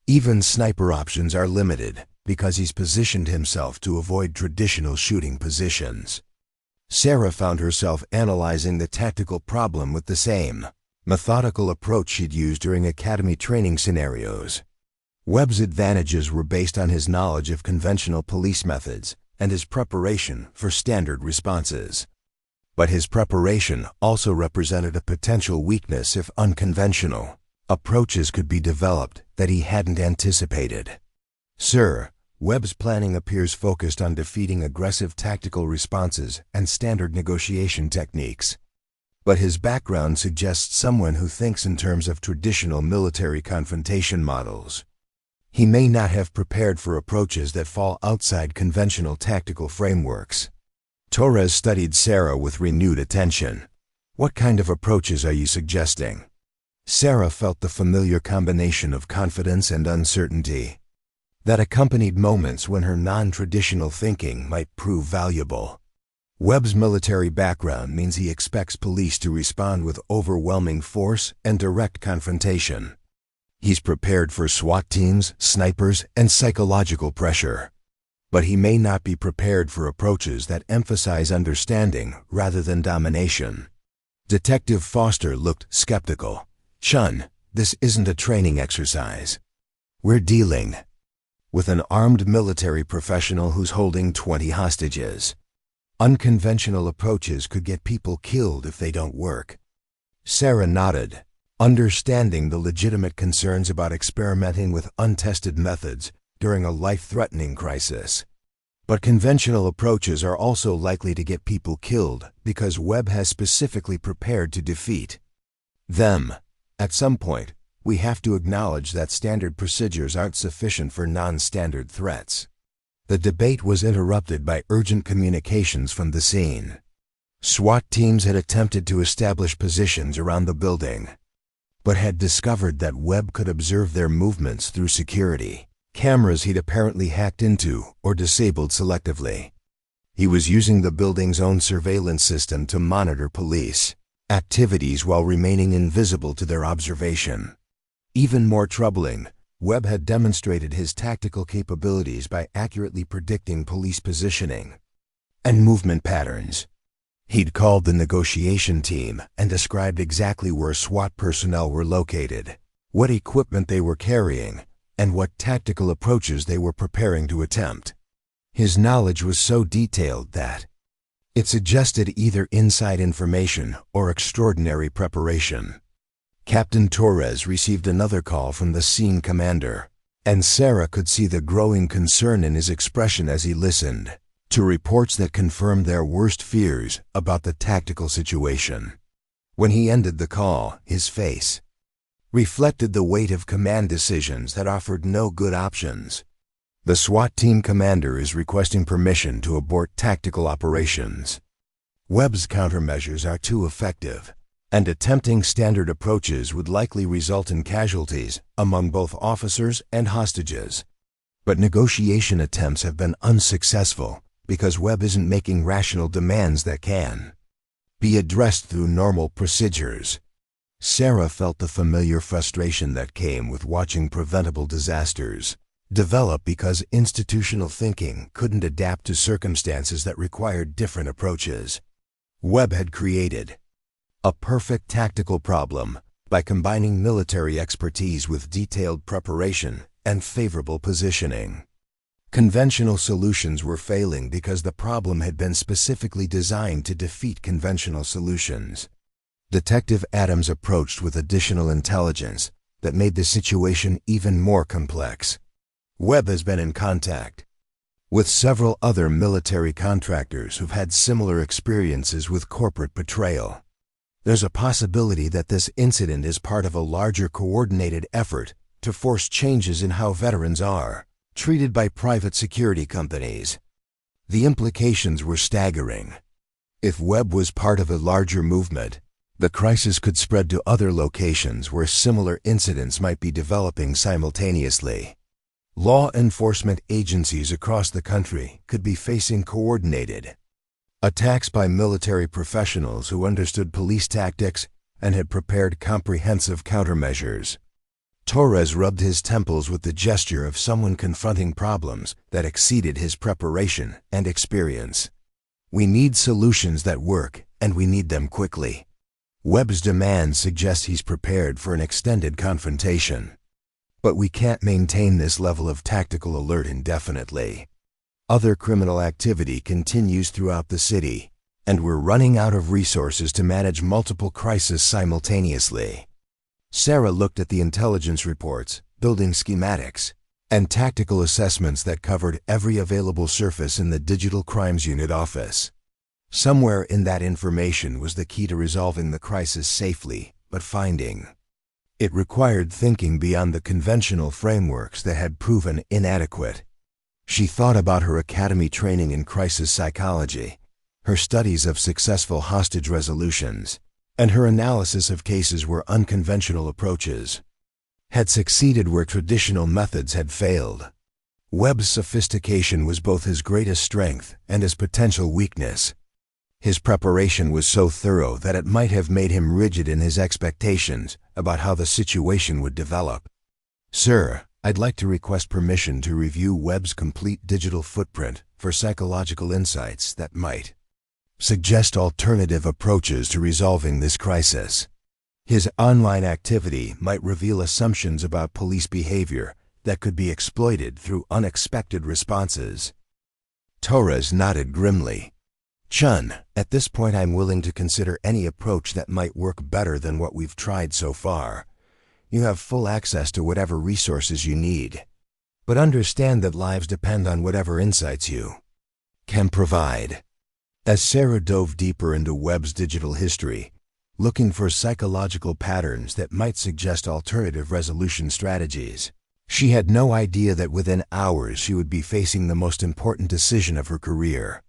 Even sniper options are limited because he's positioned himself to avoid traditional shooting positions. Sarah found herself analyzing the tactical problem with the same methodical approach she'd used during academy training scenarios. Webb's advantages were based on his knowledge of conventional police methods and his preparation for standard responses. But his preparation also represented a potential weakness if unconventional approaches could be developed that he hadn't anticipated. Sir, Webb's planning appears focused on defeating aggressive tactical responses and standard negotiation techniques. But his background suggests someone who thinks in terms of traditional military confrontation models. He may not have prepared for approaches that fall outside conventional tactical frameworks. Torres studied Sarah with renewed attention. What kind of approaches are you suggesting? Sarah felt the familiar combination of confidence and uncertainty that accompanied moments when her non-traditional thinking might prove valuable. Webb's military background means he expects police to respond with overwhelming force and direct confrontation. He's prepared for SWAT teams, snipers, and psychological pressure. But he may not be prepared for approaches that emphasize understanding rather than domination. Detective Foster looked skeptical. Chen, this isn't a training exercise. We're dealing with an armed military professional who's holding 20 hostages. Unconventional approaches could get people killed if they don't work. Sarah nodded, understanding the legitimate concerns about experimenting with untested methods during a life-threatening crisis. But conventional approaches are also likely to get people killed because Webb has specifically prepared to defeat them. At some point, we have to acknowledge that standard procedures aren't sufficient for non-standard threats. The debate was interrupted by urgent communications from the scene. SWAT teams had attempted to establish positions around the building, but had discovered that Webb could observe their movements through security cameras he'd apparently hacked into or disabled selectively. He was using the building's own surveillance system to monitor police activities while remaining invisible to their observation. Even more troubling, Webb had demonstrated his tactical capabilities by accurately predicting police positioning and movement patterns. He'd called the negotiation team and described exactly where SWAT personnel were located, what equipment they were carrying, and what tactical approaches they were preparing to attempt. His knowledge was so detailed that it suggested either inside information or extraordinary preparation. Captain Torres received another call from the scene commander, and Sarah could see the growing concern in his expression as he listened to reports that confirmed their worst fears about the tactical situation. When he ended the call, his face reflected the weight of command decisions that offered no good options. The SWAT team commander is requesting permission to abort tactical operations. Webb's countermeasures are too effective, and attempting standard approaches would likely result in casualties among both officers and hostages. But negotiation attempts have been unsuccessful because Webb isn't making rational demands that can be addressed through normal procedures. Sarah felt the familiar frustration that came with watching preventable disasters develop because institutional thinking couldn't adapt to circumstances that required different approaches. Webb had created a perfect tactical problem by combining military expertise with detailed preparation and favorable positioning. Conventional solutions were failing because the problem had been specifically designed to defeat conventional solutions. Detective Adams approached with additional intelligence that made the situation even more complex. Webb has been in contact with several other military contractors who've had similar experiences with corporate betrayal. There's a possibility that this incident is part of a larger coordinated effort to force changes in how veterans are treated by private security companies. The implications were staggering. If Webb was part of a larger movement, the crisis could spread to other locations where similar incidents might be developing simultaneously. Law enforcement agencies across the country could be facing coordinated attacks by military professionals who understood police tactics and had prepared comprehensive countermeasures. Torres rubbed his temples with the gesture of someone confronting problems that exceeded his preparation and experience. We need solutions that work, and we need them quickly. Webb's demand suggests he's prepared for an extended confrontation. But we can't maintain this level of tactical alert indefinitely. Other criminal activity continues throughout the city, and we're running out of resources to manage multiple crises simultaneously. Sarah looked at the intelligence reports, building schematics, and tactical assessments that covered every available surface in the Digital Crimes Unit office. Somewhere in that information was the key to resolving the crisis safely, but finding it required thinking beyond the conventional frameworks that had proven inadequate. She thought about her academy training in crisis psychology, her studies of successful hostage resolutions, and her analysis of cases where unconventional approaches had succeeded where traditional methods had failed. Webb's sophistication was both his greatest strength and his potential weakness. His preparation was so thorough that it might have made him rigid in his expectations about how the situation would develop. "Sir, I'd like to request permission to review Webb's complete digital footprint for psychological insights that might suggest alternative approaches to resolving this crisis. His online activity might reveal assumptions about police behavior that could be exploited through unexpected responses." Torres nodded grimly. Chen, at this point I'm willing to consider any approach that might work better than what we've tried so far. You have full access to whatever resources you need. But understand that lives depend on whatever insights you can provide. As Sarah dove deeper into Webb's digital history, looking for psychological patterns that might suggest alternative resolution strategies, she had no idea that within hours she would be facing the most important decision of her career.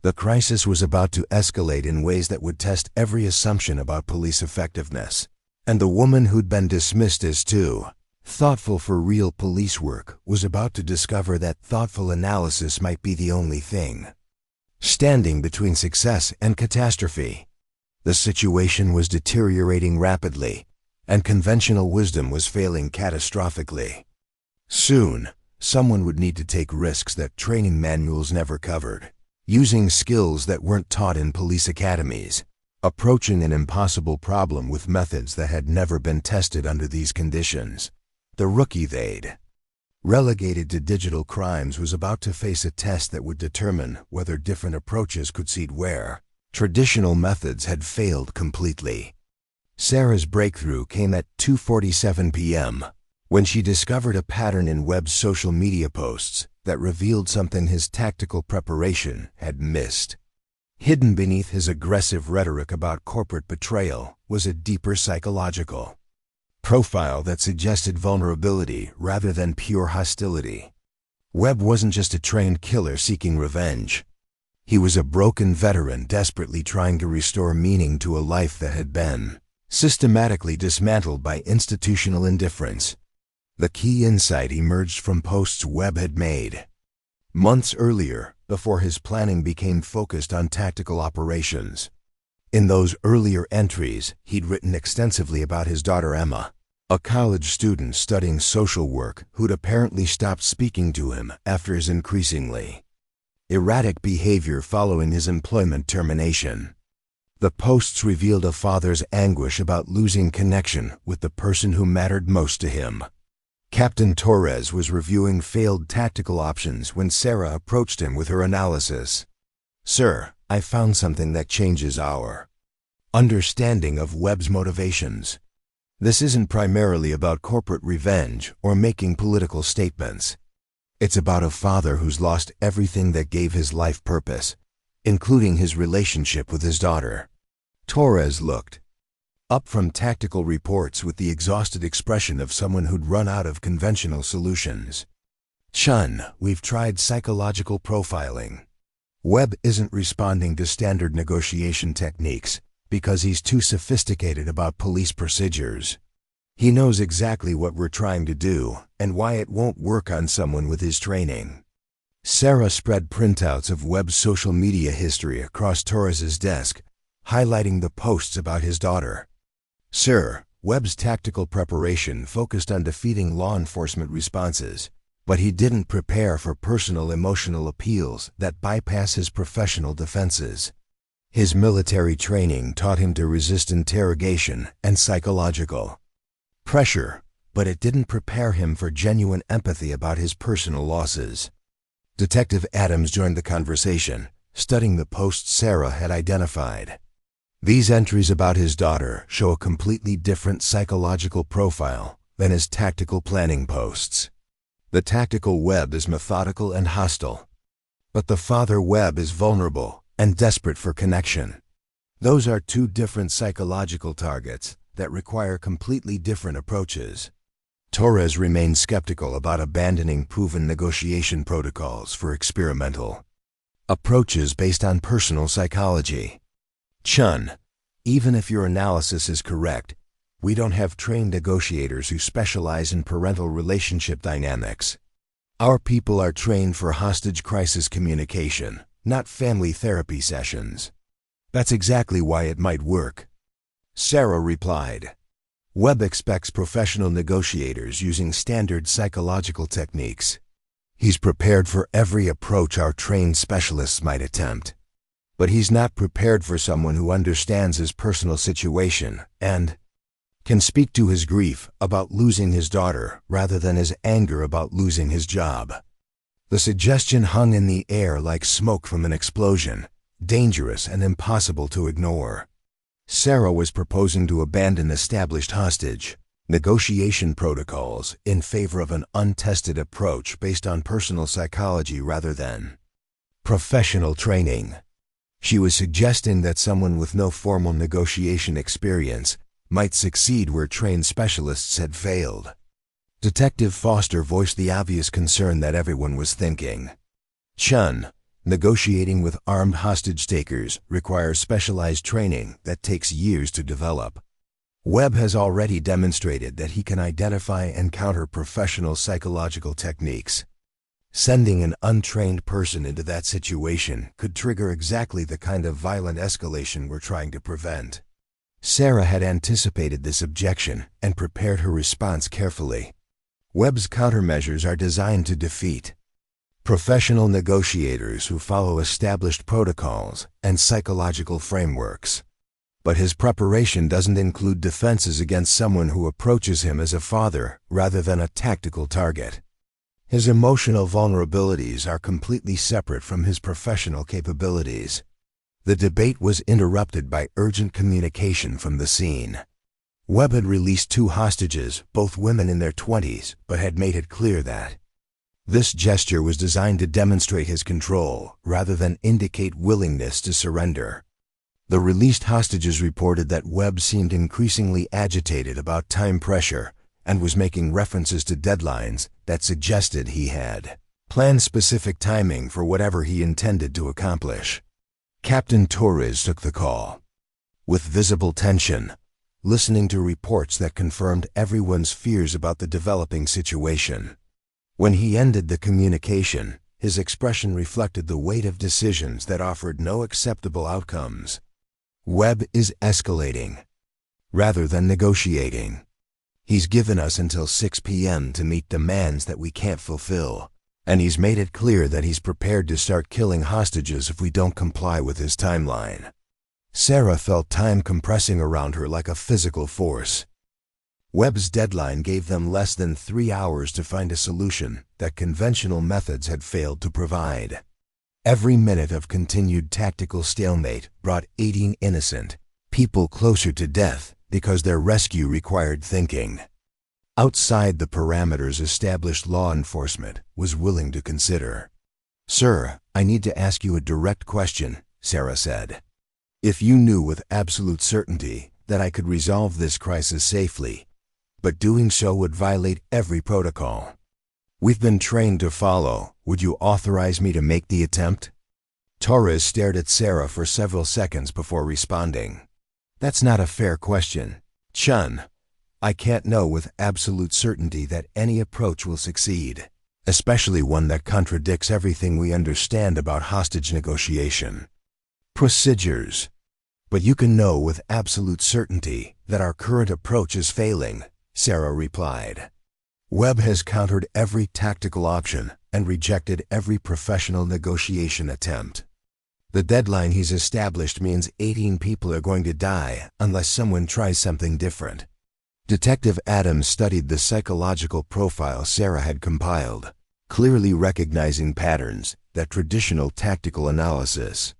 The crisis was about to escalate in ways that would test every assumption about police effectiveness. And the woman who'd been dismissed as too thoughtful for real police work was about to discover that thoughtful analysis might be the only thing standing between success and catastrophe. The situation was deteriorating rapidly, and conventional wisdom was failing catastrophically. Soon, someone would need to take risks that training manuals never covered, using skills that weren't taught in police academies, approaching an impossible problem with methods that had never been tested under these conditions. The rookie they'd relegated to digital crimes was about to face a test that would determine whether different approaches could succeed where traditional methods had failed completely. Sarah's breakthrough came at 2:47 p.m. when she discovered a pattern in Webb's social media posts that revealed something his tactical preparation had missed. Hidden beneath his aggressive rhetoric about corporate betrayal was a deeper psychological profile that suggested vulnerability rather than pure hostility. Webb wasn't just a trained killer seeking revenge. He was a broken veteran desperately trying to restore meaning to a life that had been systematically dismantled by institutional indifference. The key insight emerged from posts Webb had made months earlier, before his planning became focused on tactical operations. In those earlier entries, he'd written extensively about his daughter Emma, a college student studying social work who'd apparently stopped speaking to him after his increasingly erratic behavior following his employment termination. The posts revealed a father's anguish about losing connection with the person who mattered most to him. Captain Torres was reviewing failed tactical options when Sarah approached him with her analysis. "Sir, I found something that changes our understanding of Webb's motivations. This isn't primarily about corporate revenge or making political statements. It's about a father who's lost everything that gave his life purpose, including his relationship with his daughter." Torres looked up from tactical reports with the exhausted expression of someone who'd run out of conventional solutions. "Chen, we've tried psychological profiling. Webb isn't responding to standard negotiation techniques because he's too sophisticated about police procedures. He knows exactly what we're trying to do and why it won't work on someone with his training." Sarah spread printouts of Webb's social media history across Torres's desk, highlighting the posts about his daughter. "Sir, Webb's tactical preparation focused on defeating law enforcement responses, but he didn't prepare for personal emotional appeals that bypass his professional defenses. His military training taught him to resist interrogation and psychological pressure, but it didn't prepare him for genuine empathy about his personal losses." Detective Adams joined the conversation, studying the posts Sarah had identified. These entries about his daughter show a completely different psychological profile than his tactical planning posts. The tactical Webb is methodical and hostile, but the father Webb is vulnerable and desperate for connection. Those are two different psychological targets that require completely different approaches. Torres remained skeptical about abandoning proven negotiation protocols for experimental approaches based on personal psychology. "Chen, even if your analysis is correct, we don't have trained negotiators who specialize in parental relationship dynamics. Our people are trained for hostage crisis communication, not family therapy sessions." "That's exactly why it might work," Sarah replied. "Webb expects professional negotiators using standard psychological techniques. He's prepared for every approach our trained specialists might attempt. But he's not prepared for someone who understands his personal situation and can speak to his grief about losing his daughter rather than his anger about losing his job." The suggestion hung in the air like smoke from an explosion, dangerous and impossible to ignore. Sarah was proposing to abandon established hostage negotiation protocols in favor of an untested approach based on personal psychology rather than professional training. She was suggesting that someone with no formal negotiation experience might succeed where trained specialists had failed. Detective Foster voiced the obvious concern that everyone was thinking. Chen, negotiating with armed hostage takers requires specialized training that takes years to develop. Webb has already demonstrated that he can identify and counter professional psychological techniques. Sending an untrained person into that situation could trigger exactly the kind of violent escalation we're trying to prevent. Sarah had anticipated this objection and prepared her response carefully. Webb's countermeasures are designed to defeat professional negotiators who follow established protocols and psychological frameworks. But his preparation doesn't include defenses against someone who approaches him as a father rather than a tactical target. His emotional vulnerabilities are completely separate from his professional capabilities. The debate was interrupted by urgent communication from the scene. Webb had released 2 hostages, both women in their 20s, but had made it clear that this gesture was designed to demonstrate his control rather than indicate willingness to surrender. The released hostages reported that Webb seemed increasingly agitated about time pressure and was making references to deadlines that suggested he had planned specific timing for whatever he intended to accomplish. Captain Torres took the call. With visible tension, listening to reports that confirmed everyone's fears about the developing situation. When he ended the communication, his expression reflected the weight of decisions that offered no acceptable outcomes. Webb is escalating, rather than negotiating. He's given us until 6 p.m. to meet demands that we can't fulfill, and he's made it clear that he's prepared to start killing hostages if we don't comply with his timeline. Sarah felt time compressing around her like a physical force. Webb's deadline gave them less than 3 hours to find a solution that conventional methods had failed to provide. Every minute of continued tactical stalemate brought 18 innocent people closer to death because their rescue required thinking outside the parameters established law enforcement was willing to consider. "Sir, I need to ask you a direct question," Sarah said. "If you knew with absolute certainty that I could resolve this crisis safely, but doing so would violate every protocol we've been trained to follow, would you authorize me to make the attempt?" Torres stared at Sarah for several seconds before responding. "That's not a fair question, Chen. I can't know with absolute certainty that any approach will succeed, especially one that contradicts everything we understand about hostage negotiation procedures. But you can know with absolute certainty that our current approach is failing," Sarah replied. "Webb has countered every tactical option and rejected every professional negotiation attempt. The deadline he's established means 18 people are going to die unless someone tries something different." Detective Adams studied the psychological profile Sarah had compiled, clearly recognizing patterns that traditional tactical analysis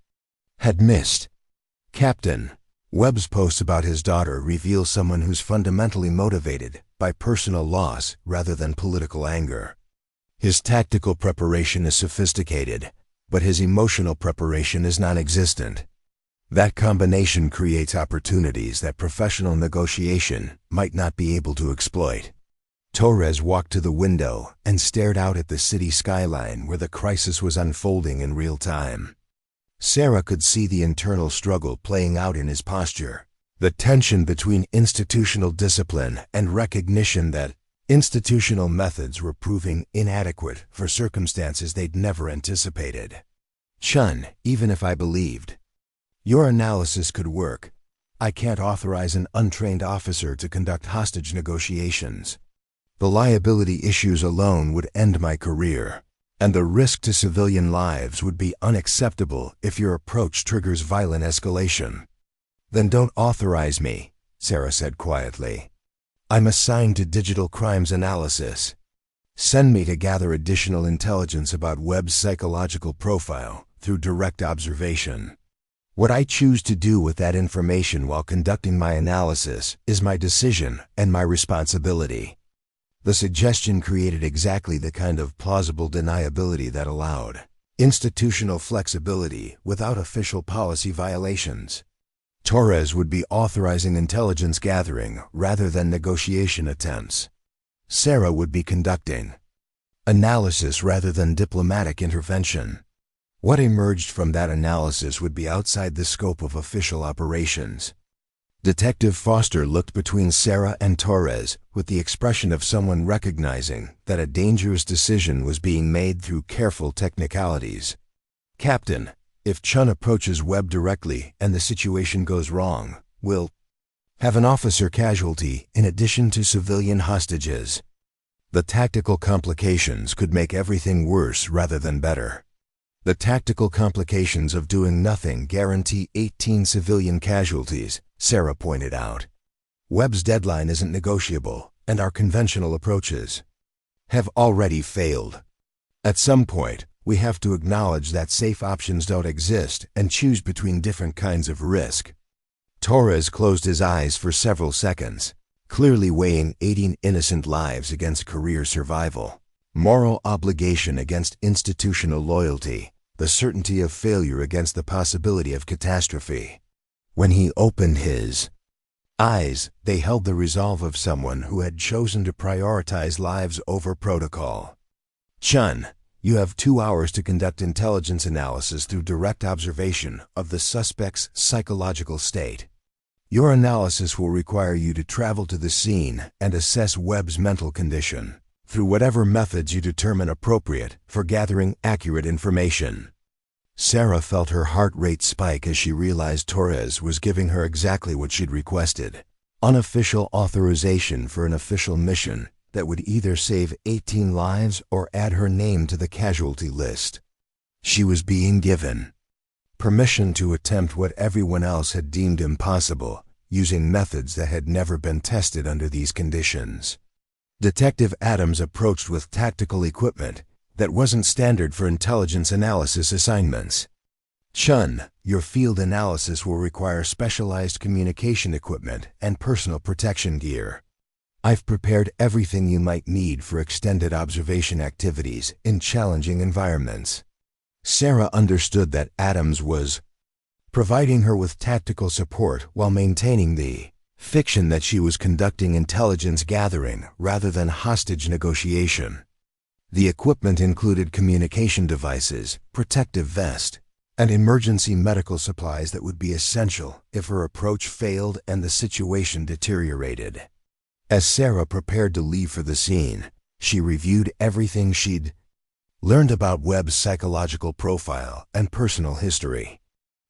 had missed. "Captain, Webb's posts about his daughter reveal someone who's fundamentally motivated by personal loss rather than political anger. His tactical preparation is sophisticated, but his emotional preparation is non-existent. That combination creates opportunities that professional negotiation might not be able to exploit." Torres walked to the window and stared out at the city skyline where the crisis was unfolding in real time. Sarah could see the internal struggle playing out in his posture, the tension between institutional discipline and recognition that institutional methods were proving inadequate for circumstances they'd never anticipated. "Chen, even if I believed your analysis could work, I can't authorize an untrained officer to conduct hostage negotiations. The liability issues alone would end my career, and the risk to civilian lives would be unacceptable if your approach triggers violent escalation." "Then don't authorize me," Sarah said quietly. "I'm assigned to digital crimes analysis. Send me to gather additional intelligence about Webb's psychological profile through direct observation." What I choose to do with that information while conducting my analysis is my decision and my responsibility. The suggestion created exactly the kind of plausible deniability that allowed institutional flexibility without official policy violations. Torres would be authorizing intelligence gathering rather than negotiation attempts. Sarah would be conducting analysis rather than diplomatic intervention. What emerged from that analysis would be outside the scope of official operations. Detective Foster looked between Sarah and Torres with the expression of someone recognizing that a dangerous decision was being made through careful technicalities. "Captain, if Chen approaches Webb directly and the situation goes wrong, we'll have an officer casualty in addition to civilian hostages." The tactical complications could make everything worse rather than better. The tactical complications of doing nothing guarantee 18 civilian casualties, Sarah pointed out. Webb's deadline isn't negotiable, and our conventional approaches have already failed. At some point, we have to acknowledge that safe options don't exist and choose between different kinds of risk. Torres closed his eyes for several seconds, clearly weighing 18 innocent lives against career survival, moral obligation against institutional loyalty, the certainty of failure against the possibility of catastrophe. When he opened his eyes, they held the resolve of someone who had chosen to prioritize lives over protocol. "Chen, you have 2 hours to conduct intelligence analysis through direct observation of the suspect's psychological state. Your analysis will require you to travel to the scene and assess Webb's mental condition through whatever methods you determine appropriate for gathering accurate information." Sarah felt her heart rate spike as she realized Torres was giving her exactly what she'd requested: unofficial authorization for an official mission that would either save 18 lives or add her name to the casualty list. She was being given permission to attempt what everyone else had deemed impossible, using methods that had never been tested under these conditions. Detective Adams approached with tactical equipment that wasn't standard for intelligence analysis assignments. "Chen, your field analysis will require specialized communication equipment and personal protection gear. I've prepared everything you might need for extended observation activities in challenging environments." Sarah understood that Adams was providing her with tactical support while maintaining the fiction that she was conducting intelligence gathering rather than hostage negotiation. The equipment included communication devices, protective vest, and emergency medical supplies that would be essential if her approach failed and the situation deteriorated. As Sarah prepared to leave for the scene, she reviewed everything she'd learned about Webb's psychological profile and personal history.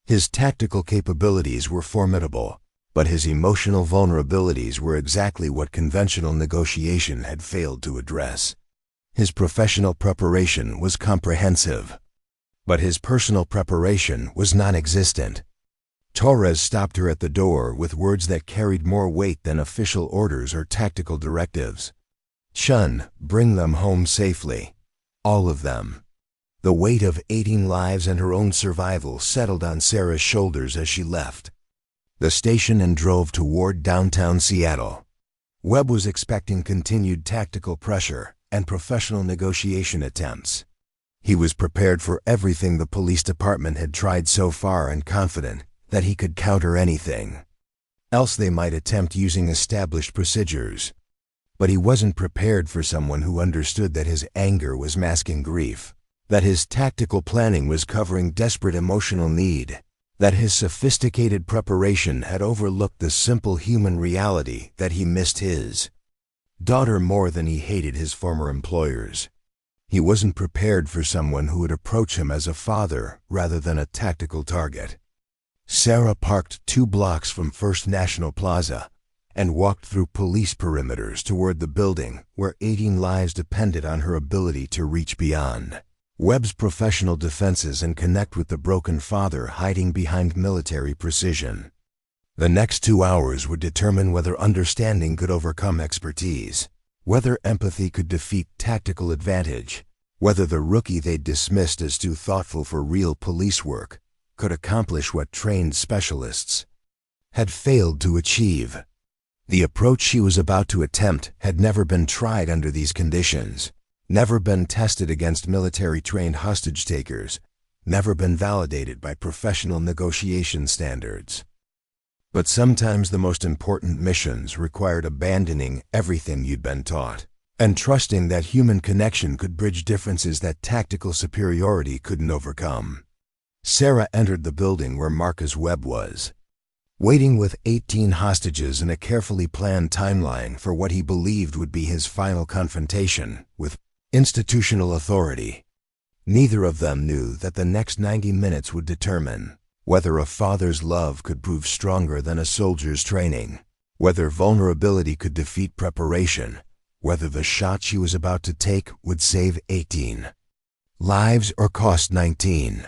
His tactical capabilities were formidable, but his emotional vulnerabilities were exactly what conventional negotiation had failed to address. His professional preparation was comprehensive, but his personal preparation was non-existent. Torres stopped her at the door with words that carried more weight than official orders or tactical directives. "Chen, bring them home safely. All of them." The weight of 18 lives and her own survival settled on Sarah's shoulders as she left the station and drove toward downtown Seattle. Webb was expecting continued tactical pressure and professional negotiation attempts. He was prepared for everything the police department had tried so far and confident that he could counter anything else they might attempt using established procedures. But he wasn't prepared for someone who understood that his anger was masking grief, that his tactical planning was covering desperate emotional need, that his sophisticated preparation had overlooked the simple human reality that he missed his daughter more than he hated his former employers. He wasn't prepared for someone who would approach him as a father rather than a tactical target. Sarah parked 2 blocks from First National Plaza and walked through police perimeters toward the building where 18 lives depended on her ability to reach beyond Webb's professional defenses and connect with the broken father hiding behind military precision. The next 2 hours would determine whether understanding could overcome expertise, whether empathy could defeat tactical advantage, whether the rookie they'd dismissed as too thoughtful for real police work could accomplish what trained specialists had failed to achieve. The approach she was about to attempt had never been tried under these conditions, never been tested against military-trained hostage-takers, never been validated by professional negotiation standards. But sometimes the most important missions required abandoning everything you'd been taught and trusting that human connection could bridge differences that tactical superiority couldn't overcome. Sarah entered the building where Marcus Webb was, waiting with 18 hostages and a carefully planned timeline for what he believed would be his final confrontation with institutional authority. Neither of them knew that the next 90 minutes would determine whether a father's love could prove stronger than a soldier's training, whether vulnerability could defeat preparation, whether the shot she was about to take would save 18 lives or cost 19.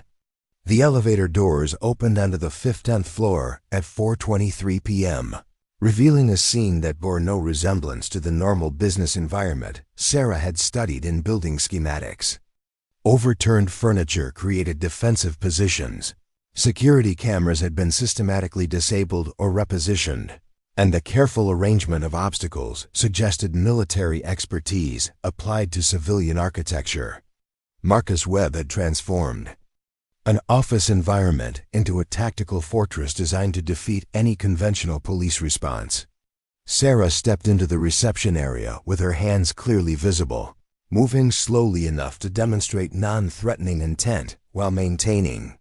The elevator doors opened onto the 15th floor at 4:23 p.m., revealing a scene that bore no resemblance to the normal business environment Sarah had studied in building schematics. Overturned furniture created defensive positions. Security cameras had been systematically disabled or repositioned, and the careful arrangement of obstacles suggested military expertise applied to civilian architecture. Marcus Webb had transformed an office environment into a tactical fortress designed to defeat any conventional police response. Sarah stepped into the reception area with her hands clearly visible, moving slowly enough to demonstrate non-threatening intent while maintaining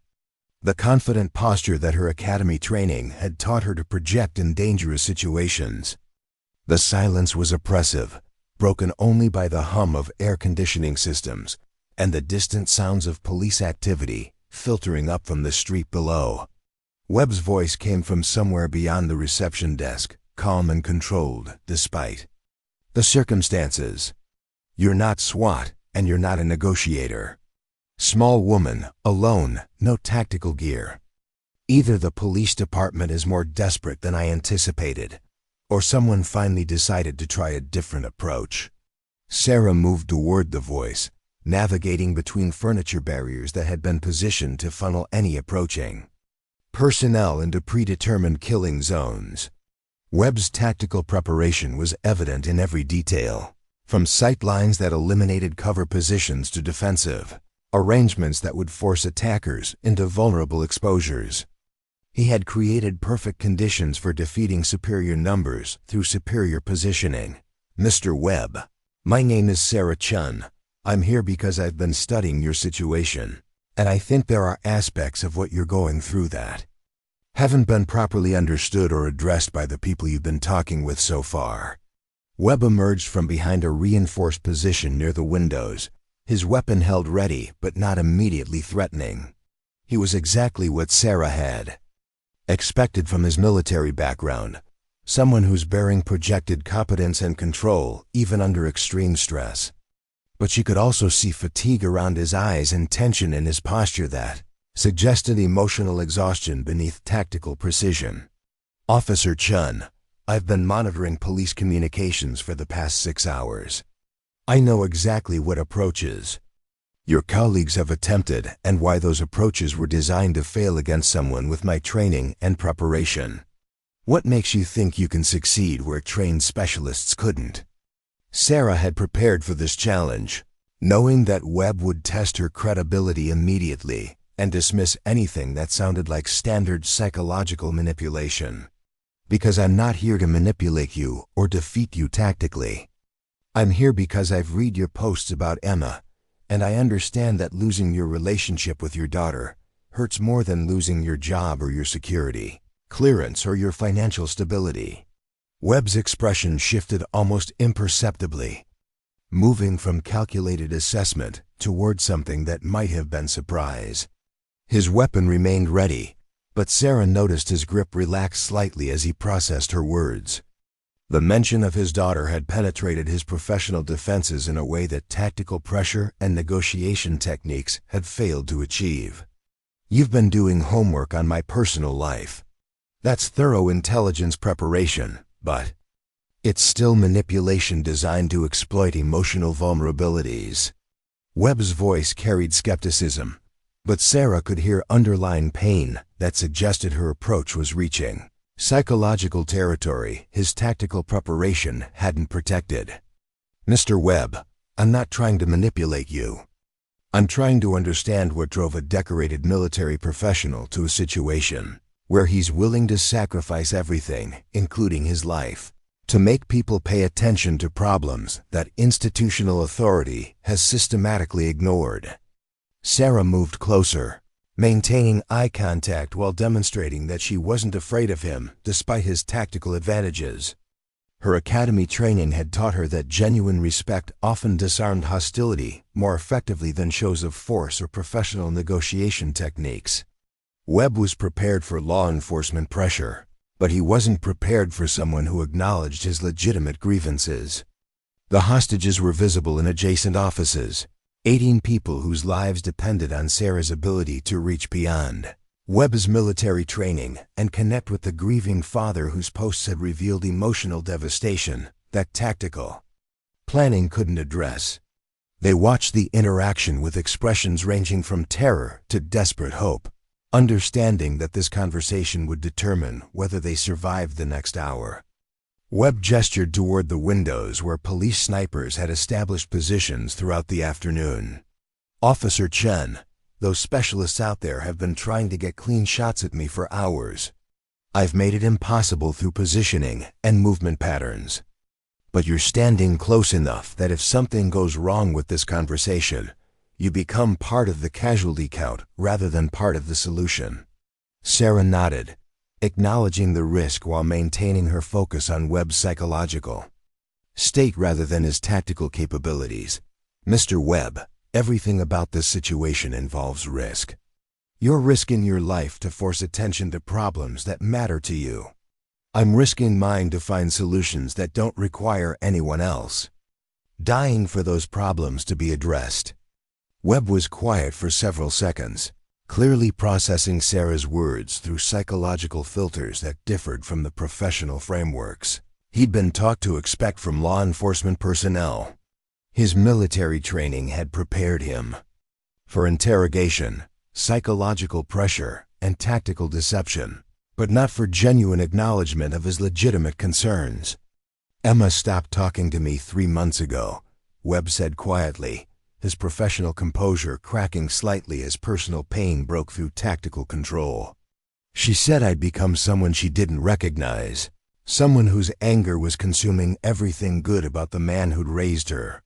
the confident posture that her academy training had taught her to project in dangerous situations. The silence was oppressive, broken only by the hum of air conditioning systems and the distant sounds of police activity filtering up from the street below. Webb's voice came from somewhere beyond the reception desk, calm and controlled despite the circumstances. "You're not SWAT, and you're not a negotiator. Small woman, alone, no tactical gear. Either the police department is more desperate than I anticipated, or someone finally decided to try a different approach." Sarah moved toward the voice, navigating between furniture barriers that had been positioned to funnel any approaching personnel into predetermined killing zones. Webb's tactical preparation was evident in every detail, from sight lines that eliminated cover positions to defensive arrangements that would force attackers into vulnerable exposures. He had created perfect conditions for defeating superior numbers through superior positioning. "Mr. Webb, my name is Sarah Chen. I'm here because I've been studying your situation, and I think there are aspects of what you're going through that haven't been properly understood or addressed by the people you've been talking with so far." Webb emerged from behind a reinforced position near the windows, his weapon held ready but not immediately threatening. He was exactly what Sarah had expected from his military background, someone who's bearing projected competence and control even under extreme stress. But she could also see fatigue around his eyes and tension in his posture that suggested emotional exhaustion beneath tactical precision. "Officer Chen, I've been monitoring police communications for the past 6 hours. I know exactly what approaches your colleagues have attempted and why those approaches were designed to fail against someone with my training and preparation. What makes you think you can succeed where trained specialists couldn't?" Sarah had prepared for this challenge, knowing that Webb would test her credibility immediately and dismiss anything that sounded like standard psychological manipulation. "Because I'm not here to manipulate you or defeat you tactically. I'm here because I've read your posts about Emma, and I understand that losing your relationship with your daughter hurts more than losing your job or your security clearance or your financial stability." Webb's expression shifted almost imperceptibly, moving from calculated assessment toward something that might have been surprise. His weapon remained ready, but Sarah noticed his grip relax slightly as he processed her words. The mention of his daughter had penetrated his professional defenses in a way that tactical pressure and negotiation techniques had failed to achieve. "You've been doing homework on my personal life. That's thorough intelligence preparation, but it's still manipulation designed to exploit emotional vulnerabilities." Webb's voice carried skepticism, But Sarah could hear underlying pain that suggested her approach was reaching psychological territory his tactical preparation hadn't protected. "Mr. Webb, I'm not trying to manipulate you. I'm trying to understand what drove a decorated military professional to a situation where he's willing to sacrifice everything, including his life, to make people pay attention to problems that institutional authority has systematically ignored." Sarah moved closer, maintaining eye contact while demonstrating that she wasn't afraid of him despite his tactical advantages. Her academy training had taught her that genuine respect often disarmed hostility more effectively than shows of force or professional negotiation techniques. Webb was prepared for law enforcement pressure, but he wasn't prepared for someone who acknowledged his legitimate grievances. The hostages were visible in adjacent offices, 18 people whose lives depended on Sarah's ability to reach beyond Webb's military training and connect with the grieving father whose posts had revealed emotional devastation that tactical planning couldn't address. They watched the interaction with expressions ranging from terror to desperate hope, understanding that this conversation would determine whether they survived the next hour. Webb gestured toward the windows where police snipers had established positions throughout the afternoon. "Officer Chen, those specialists out there have been trying to get clean shots at me for hours. I've made it impossible through positioning and movement patterns. But you're standing close enough that if something goes wrong with this conversation, you become part of the casualty count rather than part of the solution." Sarah nodded, acknowledging the risk while maintaining her focus on Webb's psychological state rather than his tactical capabilities. "Mr. Webb, everything about this situation involves risk. You're risking your life to force attention to problems that matter to you. I'm risking mine to find solutions that don't require anyone else. Dying for those problems to be addressed." Webb was quiet for several seconds, clearly processing Sarah's words through psychological filters that differed from the professional frameworks he'd been taught to expect from law enforcement personnel. His military training had prepared him for interrogation, psychological pressure, and tactical deception, but not for genuine acknowledgement of his legitimate concerns. "Emma stopped talking to me 3 months ago," Webb said quietly, his professional composure cracking slightly as personal pain broke through tactical control. "She said I'd become someone she didn't recognize, someone whose anger was consuming everything good about the man who'd raised her.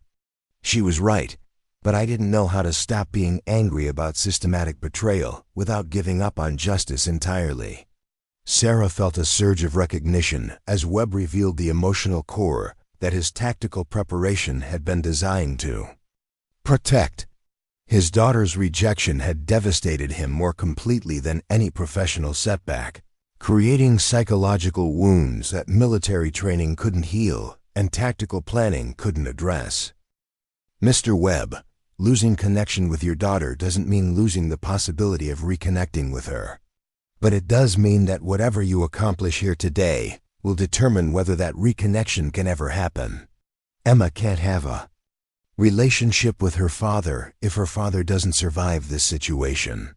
She was right, but I didn't know how to stop being angry about systematic betrayal without giving up on justice entirely." Sarah felt a surge of recognition as Webb revealed the emotional core that his tactical preparation had been designed to protect. His daughter's rejection had devastated him more completely than any professional setback, creating psychological wounds that military training couldn't heal and tactical planning couldn't address. "Mr. Webb, losing connection with your daughter doesn't mean losing the possibility of reconnecting with her. But it does mean that whatever you accomplish here today will determine whether that reconnection can ever happen. Emma can't have a relationship with her father if her father doesn't survive this situation."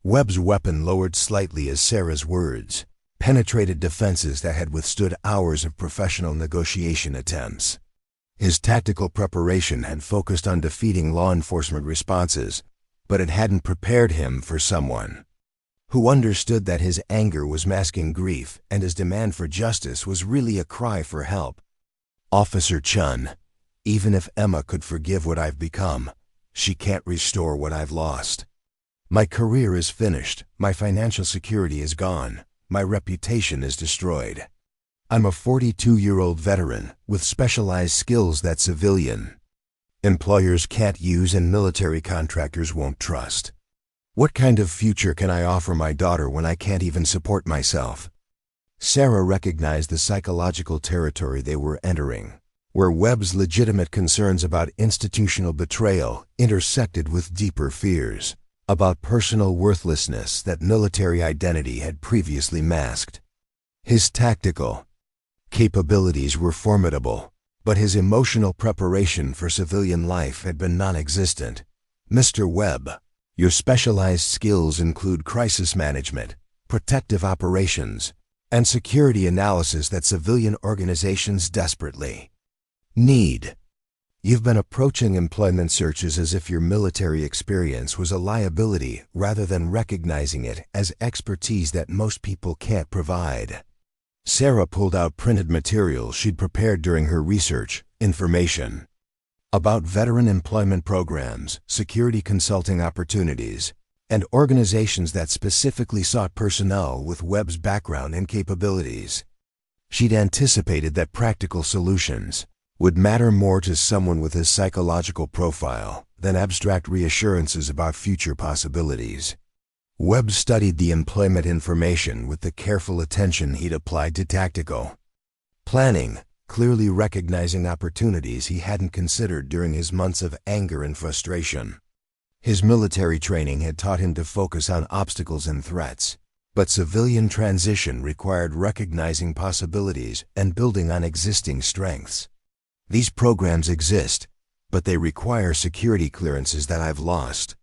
Webb's weapon lowered slightly as Sarah's words penetrated defenses that had withstood hours of professional negotiation attempts. His tactical preparation had focused on defeating law enforcement responses, but it hadn't prepared him for someone who understood that his anger was masking grief and his demand for justice was really a cry for help. "Officer Chen, even if Emma could forgive what I've become, she can't restore what I've lost. My career is finished, my financial security is gone, my reputation is destroyed. I'm a 42-year-old veteran with specialized skills that civilian employers can't use and military contractors won't trust. What kind of future can I offer my daughter when I can't even support myself?" Sarah recognized the psychological territory they were entering, where Webb's legitimate concerns about institutional betrayal intersected with deeper fears about personal worthlessness that military identity had previously masked. His tactical capabilities were formidable, but his emotional preparation for civilian life had been non-existent. "Mr. Webb, Your specialized skills include crisis management, protective operations, and security analysis that civilian organizations desperately need. You've been approaching employment searches as if your military experience was a liability rather than recognizing it as expertise that most people can't provide. Sarah pulled out printed materials she'd prepared during her research, information about veteran employment programs, security consulting opportunities, and organizations that specifically sought personnel with Webb's background and capabilities. She'd anticipated that practical solutions would matter more to someone with his psychological profile than abstract reassurances about future possibilities. Webb studied the employment information with the careful attention he'd applied to tactical planning, clearly recognizing opportunities he hadn't considered during his months of anger and frustration. His military training had taught him to focus on obstacles and threats, but civilian transition required recognizing possibilities and building on existing strengths. These programs exist, but they require security clearances that I've lost,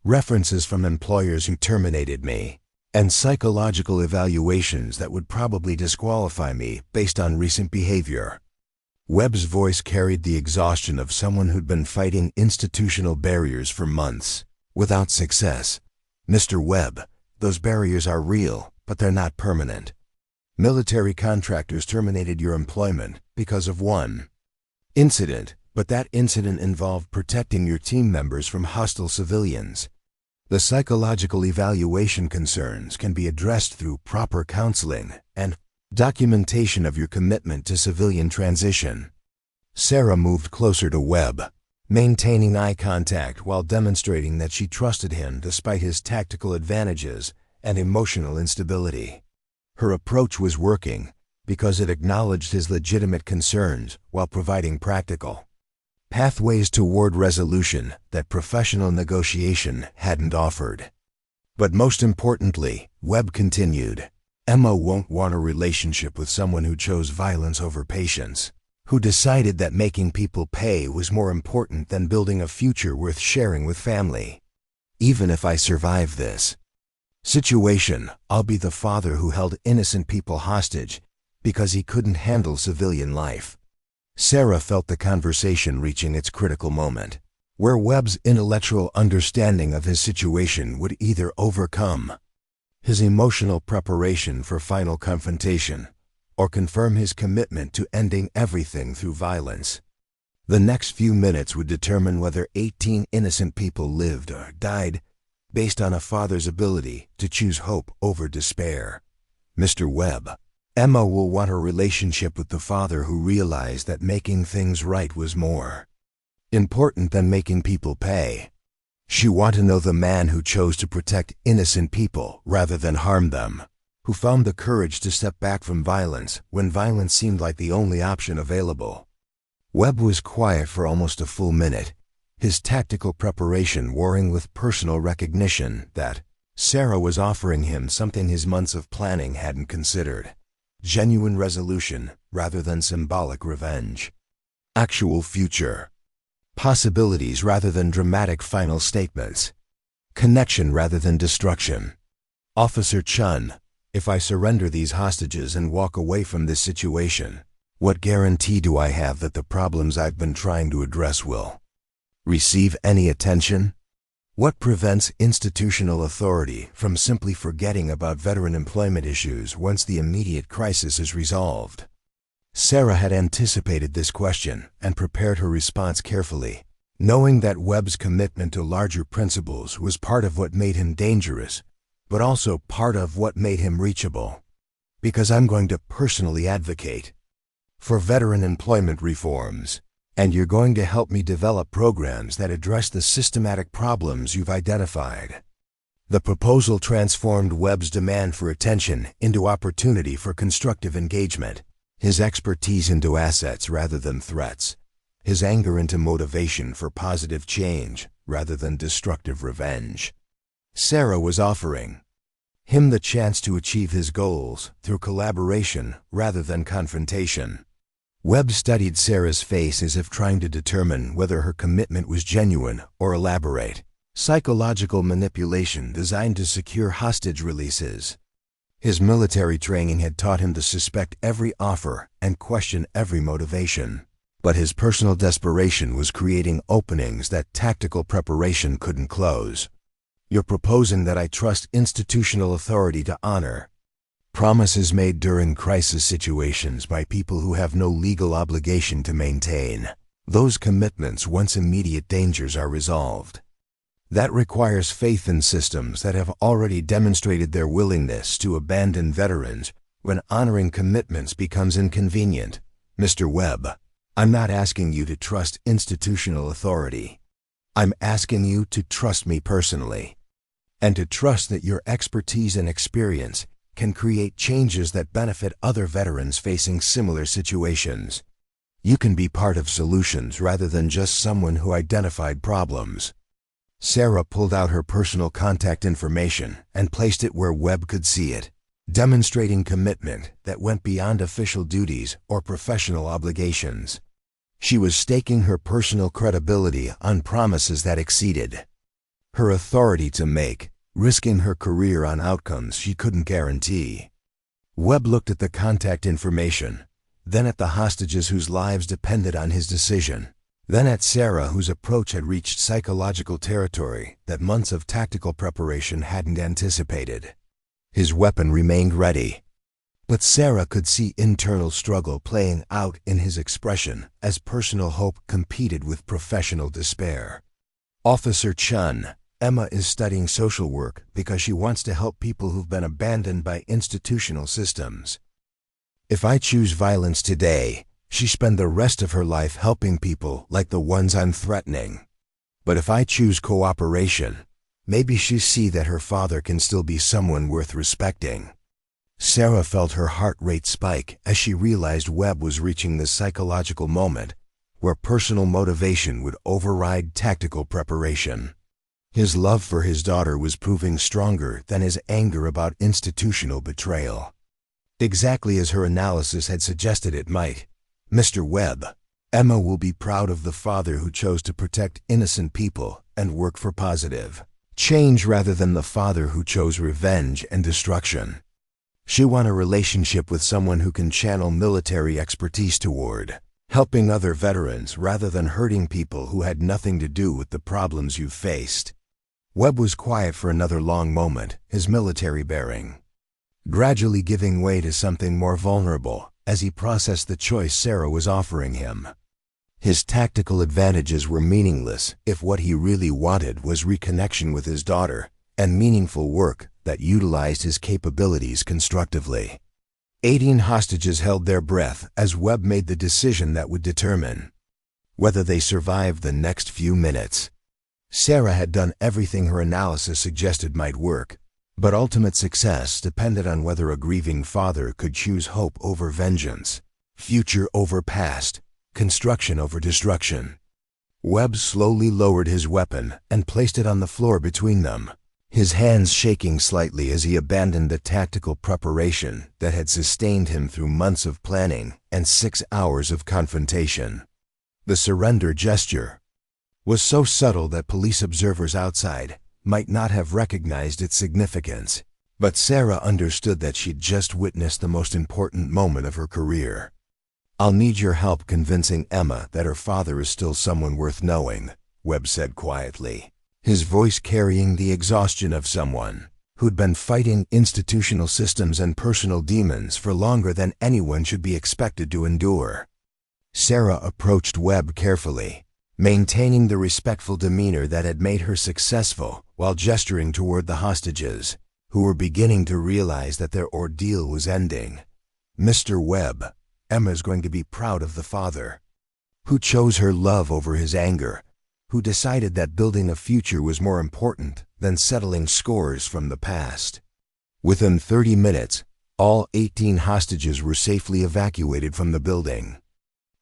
references from employers who terminated me, and psychological evaluations that would probably disqualify me based on recent behavior. Webb's voice carried the exhaustion of someone who'd been fighting institutional barriers for months, without success. Mr. Webb, those barriers are real, but they're not permanent. Military contractors terminated your employment because of one incident, but that incident involved protecting your team members from hostile civilians. The psychological evaluation concerns can be addressed through proper counseling and documentation of your commitment to civilian transition. Sarah moved closer to Webb, maintaining eye contact while demonstrating that she trusted him despite his tactical advantages and emotional instability. Her approach was working because it acknowledged his legitimate concerns while providing practical pathways toward resolution that professional negotiation hadn't offered. But most importantly, Webb continued, Emma won't want a relationship with someone who chose violence over patience, who decided that making people pay was more important than building a future worth sharing with family. Even if I survive this situation, I'll be the father who held innocent people hostage because he couldn't handle civilian life. Sarah felt the conversation reaching its critical moment, where Webb's intellectual understanding of his situation would either overcome his emotional preparation for final confrontation or confirm his commitment to ending everything through violence. The next few minutes would determine whether 18 innocent people lived or died based on a father's ability to choose hope over despair. Mr. Webb, Emma will want a relationship with the father who realized that making things right was more important than making people pay. She wanted to know the man who chose to protect innocent people rather than harm them, who found the courage to step back from violence when violence seemed like the only option available. Webb was quiet for almost a full minute, his tactical preparation warring with personal recognition that Sarah was offering him something his months of planning hadn't considered. Genuine resolution rather than symbolic revenge. Actual future. Possibilities rather than dramatic final statements. Connection rather than destruction. Officer Chen, if I surrender these hostages and walk away from this situation, what guarantee do I have that the problems I've been trying to address will receive any attention? What prevents institutional authority from simply forgetting about veteran employment issues once the immediate crisis is resolved? Sarah had anticipated this question and prepared her response carefully, knowing that Webb's commitment to larger principles was part of what made him dangerous, but also part of what made him reachable. Because I'm going to personally advocate for veteran employment reforms, and you're going to help me develop programs that address the systematic problems you've identified. The proposal transformed Webb's demand for attention into opportunity for constructive engagement, his expertise into assets rather than threats, his anger into motivation for positive change rather than destructive revenge. Sarah was offering him the chance to achieve his goals through collaboration rather than confrontation. Webb studied Sarah's face as if trying to determine whether her commitment was genuine or elaborate. psychological manipulation designed to secure hostage releases. His military training had taught him to suspect every offer and question every motivation. But his personal desperation was creating openings that tactical preparation couldn't close. You're proposing that I trust institutional authority to honor promises made during crisis situations by people who have no legal obligation to maintain those commitments once immediate dangers are resolved. That requires faith in systems that have already demonstrated their willingness to abandon veterans when honoring commitments becomes inconvenient. Mr. Webb, I'm not asking you to trust institutional authority. I'm asking you to trust me personally, and to trust that your expertise and experience can create changes that benefit other veterans facing similar situations. You can be part of solutions rather than just someone who identified problems. Sarah pulled out her personal contact information and placed it where Webb could see it, demonstrating commitment that went beyond official duties or professional obligations. She was staking her personal credibility on promises that exceeded her authority to make, risking her career on outcomes she couldn't guarantee. Webb looked at the contact information, then at the hostages whose lives depended on his decision, then at Sarah, whose approach had reached psychological territory that months of tactical preparation hadn't anticipated. His weapon remained ready, but Sarah could see internal struggle playing out in his expression as personal hope competed with professional despair. Officer Chen, Emma is studying social work because she wants to help people who've been abandoned by institutional systems. If I choose violence today, she spend the rest of her life helping people like the ones I'm threatening. But if I choose cooperation, maybe she see that her father can still be someone worth respecting. Sarah felt her heart rate spike as she realized Webb was reaching the psychological moment where personal motivation would override tactical preparation. His love for his daughter was proving stronger than his anger about institutional betrayal. Exactly as her analysis had suggested it might. Mr. Webb, Emma will be proud of the father who chose to protect innocent people and work for positive change rather than the father who chose revenge and destruction. She wants a relationship with someone who can channel military expertise toward helping other veterans rather than hurting people who had nothing to do with the problems you faced. Webb was quiet for another long moment, his military bearing gradually giving way to something more vulnerable as he processed the choice Sarah was offering him. His tactical advantages were meaningless if what he really wanted was reconnection with his daughter and meaningful work that utilized his capabilities constructively. 18 hostages held their breath as Webb made the decision that would determine whether they survived the next few minutes. Sarah had done everything her analysis suggested might work, but ultimate success depended on whether a grieving father could choose hope over vengeance, future over past, construction over destruction. Webb slowly lowered his weapon and placed it on the floor between them, his hands shaking slightly as he abandoned the tactical preparation that had sustained him through months of planning and 6 hours of confrontation. The surrender gesture was so subtle that police observers outside might not have recognized its significance, but Sarah understood that she'd just witnessed the most important moment of her career. I'll need your help convincing Emma that her father is still someone worth knowing, Webb said quietly, his voice carrying the exhaustion of someone who'd been fighting institutional systems and personal demons for longer than anyone should be expected to endure. Sarah approached Webb carefully, maintaining the respectful demeanor that had made her successful while gesturing toward the hostages, who were beginning to realize that their ordeal was ending. Mr. Webb, Emma's going to be proud of the father who chose her love over his anger, who decided that building a future was more important than settling scores from the past. Within 30 minutes, all 18 hostages were safely evacuated from the building.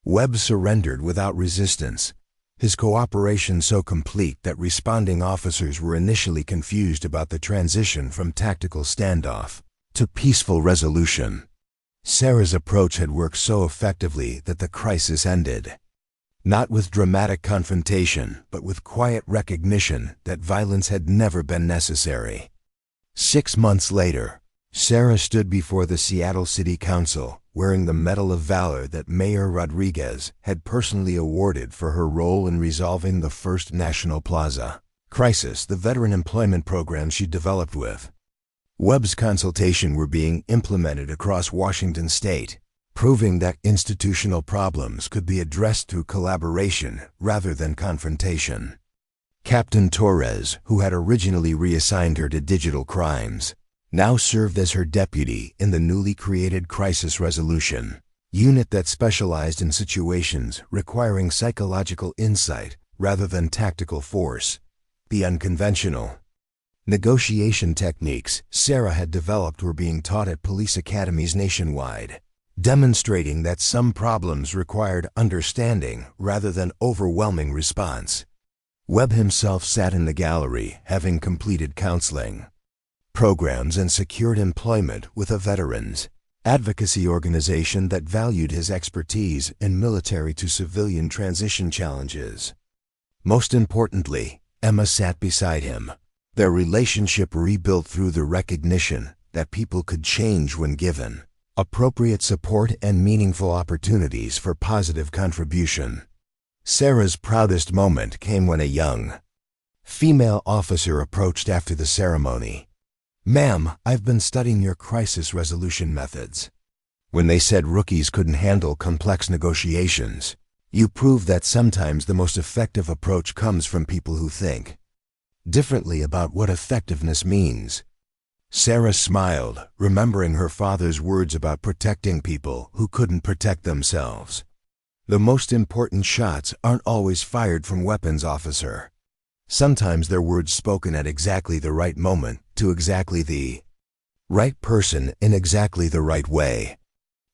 Webb surrendered without resistance, his cooperation so complete that responding officers were initially confused about the transition from tactical standoff to peaceful resolution. Sarah's approach had worked so effectively that the crisis ended. Not with dramatic confrontation, but with quiet recognition that violence had never been necessary. 6 months later, Sarah stood before the Seattle City Council wearing the Medal of Valor that Mayor Rodriguez had personally awarded for her role in resolving the first National Plaza crisis, the veteran employment program she developed with. Webb's consultation were being implemented across Washington state, proving that institutional problems could be addressed through collaboration rather than confrontation. Captain Torres, who had originally reassigned her to digital crimes, now served as her deputy in the newly created Crisis Resolution unit that specialized in situations requiring psychological insight rather than tactical force. The unconventional negotiation techniques Sarah had developed were being taught at police academies nationwide, demonstrating that some problems required understanding rather than overwhelming response. Webb himself sat in the gallery, having completed counseling programs and secured employment with a veterans advocacy organization that valued his expertise in military to civilian transition challenges. Most importantly, Emma sat beside him, their relationship rebuilt through the recognition that people could change when given appropriate support and meaningful opportunities for positive contribution. Sarah's proudest moment came when a young female officer approached after the ceremony. "Ma'am, I've been studying your crisis resolution methods. When they said rookies couldn't handle complex negotiations, you proved that sometimes the most effective approach comes from people who think differently about what effectiveness means." Sarah smiled, remembering her father's words about protecting people who couldn't protect themselves. The most important shots aren't always fired from weapons, officer. Sometimes they're words spoken at exactly the right moment to exactly the right person in exactly the right way.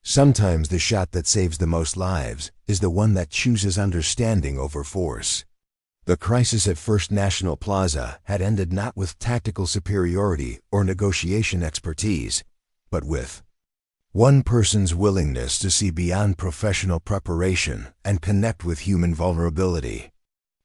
Sometimes the shot that saves the most lives is the one that chooses understanding over force. The crisis at First National Plaza had ended not with tactical superiority or negotiation expertise, but with one person's willingness to see beyond professional preparation and connect with human vulnerability.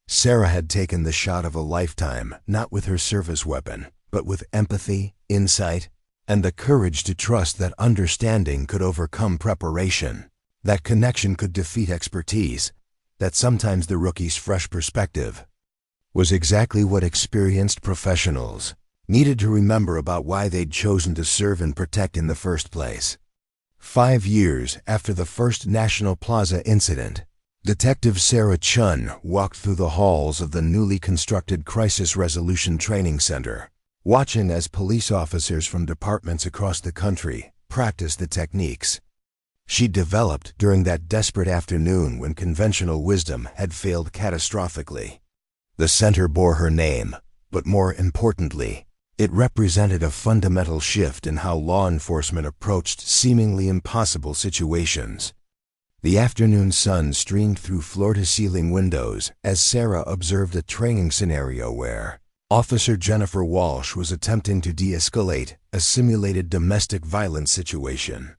Sarah had taken the shot of a lifetime, not with her service weapon, but with empathy, insight, and the courage to trust that understanding could overcome preparation, that connection could defeat expertise, that sometimes the rookie's fresh perspective was exactly what experienced professionals needed to remember about why they'd chosen to serve and protect in the first place. 5 years after the first National Plaza incident, Detective Sarah Chen walked through the halls of the newly constructed Crisis Resolution Training Center, watching as police officers from departments across the country practiced the techniques she developed during that desperate afternoon when conventional wisdom had failed catastrophically. The center bore her name, but more importantly, it represented a fundamental shift in how law enforcement approached seemingly impossible situations. The afternoon sun streamed through floor-to-ceiling windows as Sarah observed a training scenario where Officer Jennifer Walsh was attempting to de-escalate a simulated domestic violence situation.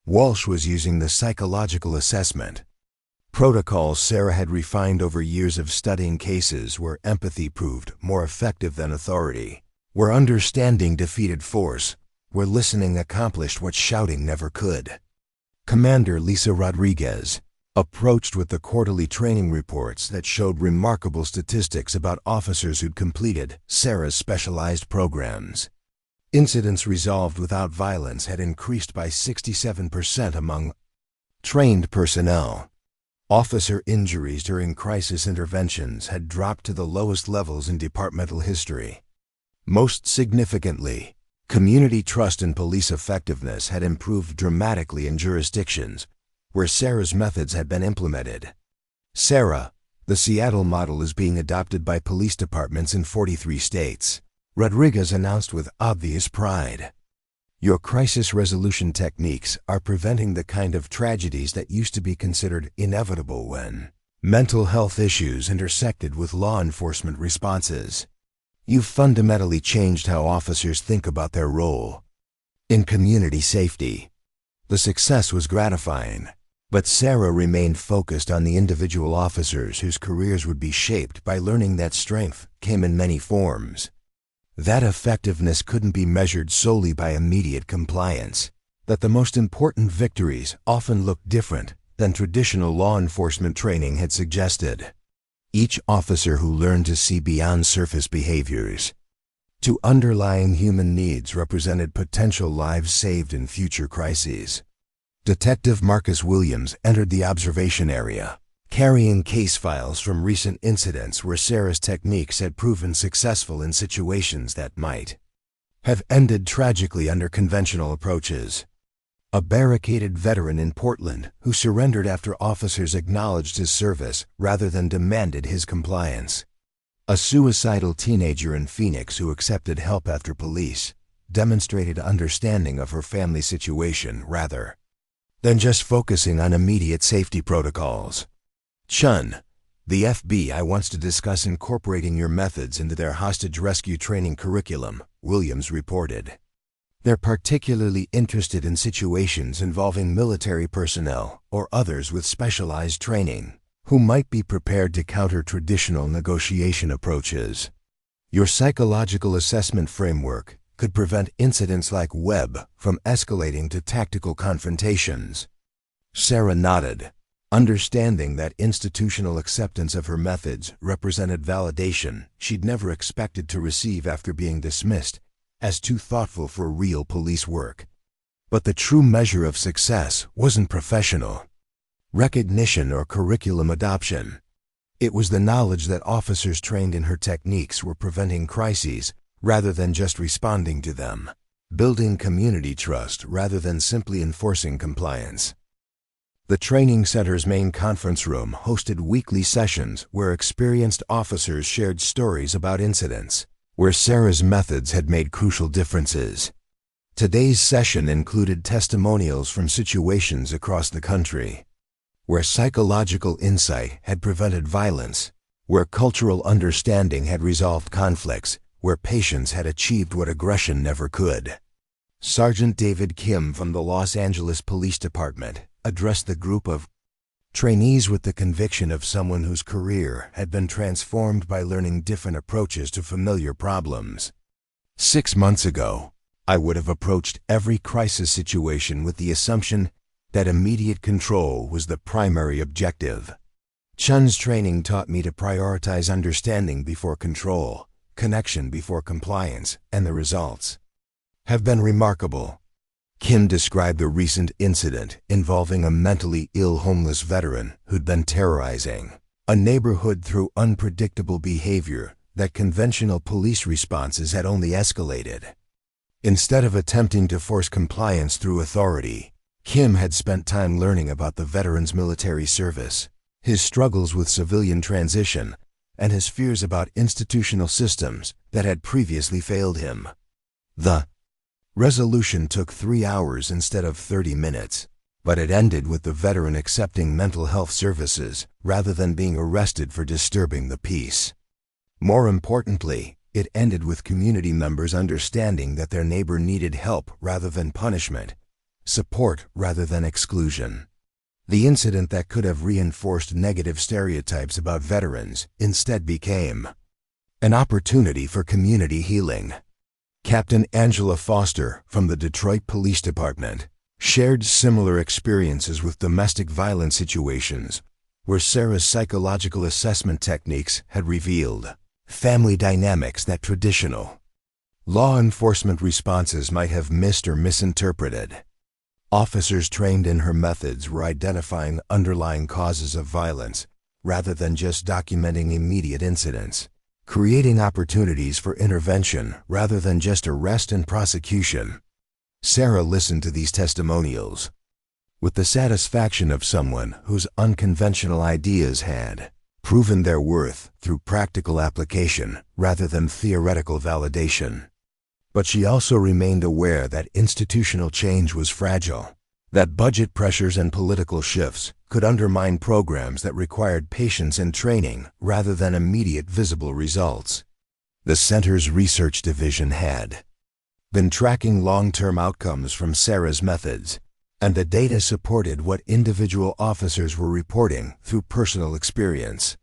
Walsh was using the psychological assessment protocols Sarah had refined over years of studying cases where empathy proved more effective than authority, where understanding defeated force, where listening accomplished what shouting never could. Commander Lisa Rodriguez approached with the quarterly training reports that showed remarkable statistics about officers who'd completed Sarah's specialized programs. Incidents resolved without violence had increased by 67% among trained personnel. Officer injuries during crisis interventions had dropped to the lowest levels in departmental history. Most significantly, community trust in police effectiveness had improved dramatically in jurisdictions where Sarah's methods had been implemented. Sarah, the Seattle model is being adopted by police departments in 43 states, Rodriguez announced with obvious pride. Your crisis resolution techniques are preventing the kind of tragedies that used to be considered inevitable when mental health issues intersected with law enforcement responses. You've fundamentally changed how officers think about their role in community safety. The success was gratifying, But Sarah remained focused on the individual officers whose careers would be shaped by learning that strength came in many forms. That effectiveness couldn't be measured solely by immediate compliance, that the most important victories often looked different than traditional law enforcement training had suggested. Each officer who learned to see beyond surface behaviors to underlying human needs represented potential lives saved in future crises. Detective Marcus Williams entered the observation area, carrying case files from recent incidents where Sarah's techniques had proven successful in situations that might have ended tragically under conventional approaches. A barricaded veteran in Portland who surrendered after officers acknowledged his service rather than demanded his compliance. A suicidal teenager in Phoenix who accepted help after police demonstrated understanding of her family situation rather than just focusing on immediate safety protocols. Chen, the FBI wants to discuss incorporating your methods into their hostage rescue training curriculum, Williams reported. They're particularly interested in situations involving military personnel or others with specialized training who might be prepared to counter traditional negotiation approaches. Your psychological assessment framework could prevent incidents like Webb from escalating to tactical confrontations. Sarah nodded, understanding that institutional acceptance of her methods represented validation she'd never expected to receive after being dismissed as too thoughtful for real police work. But the true measure of success wasn't professional recognition or curriculum adoption. It was the knowledge that officers trained in her techniques were preventing crises rather than just responding to them, building community trust rather than simply enforcing compliance. The training center's main conference room hosted weekly sessions where experienced officers shared stories about incidents where Sarah's methods had made crucial differences. Today's session included testimonials from situations across the country where psychological insight had prevented violence, where cultural understanding had resolved conflicts, where patience had achieved what aggression never could. Sergeant David Kim from the Los Angeles Police Department addressed the group of trainees with the conviction of someone whose career had been transformed by learning different approaches to familiar problems. 6 months ago, I would have approached every crisis situation with the assumption that immediate control was the primary objective. Chen's training taught me to prioritize understanding before control, connection before compliance, and the results have been remarkable. Kim described the recent incident involving a mentally ill homeless veteran who'd been terrorizing a neighborhood through unpredictable behavior that conventional police responses had only escalated. Instead of attempting to force compliance through authority, Kim had spent time learning about the veteran's military service, his struggles with civilian transition, and his fears about institutional systems that had previously failed him. The resolution took 3 hours instead of 30 minutes, but it ended with the veteran accepting mental health services rather than being arrested for disturbing the peace. More importantly, it ended with community members understanding that their neighbor needed help rather than punishment, support rather than exclusion. The incident that could have reinforced negative stereotypes about veterans instead became an opportunity for community healing. Captain Angela Foster from the Detroit Police Department shared similar experiences with domestic violence situations where Sarah's psychological assessment techniques had revealed family dynamics that traditional law enforcement responses might have missed or misinterpreted. Officers trained in her methods were identifying underlying causes of violence rather than just documenting immediate incidents, creating opportunities for intervention rather than just arrest and prosecution. Sarah listened to these testimonials with the satisfaction of someone whose unconventional ideas had proven their worth through practical application rather than theoretical validation. But she also remained aware that institutional change was fragile, that budget pressures and political shifts could undermine programs that required patience and training rather than immediate visible results. The center's research division had been tracking long-term outcomes from Sarah's methods, and the data supported what individual officers were reporting through personal experience.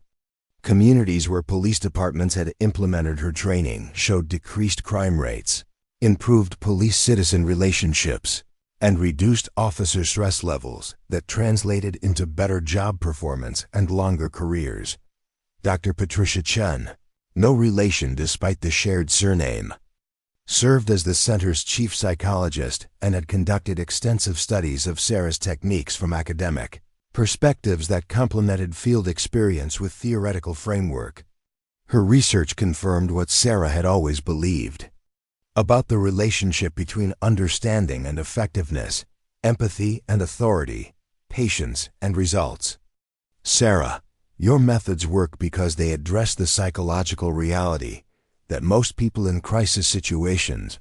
Communities where police departments had implemented her training showed decreased crime rates, improved police-citizen relationships, and reduced officer stress levels that translated into better job performance and longer careers. Dr. Patricia Chen, no relation despite the shared surname, served as the center's chief psychologist and had conducted extensive studies of Sarah's techniques from academic perspectives that complemented field experience with theoretical framework. Her research confirmed what Sarah had always believed about the relationship between understanding and effectiveness, empathy and authority, patience and results. Sarah, your methods work because they address the psychological reality that most people in crisis situations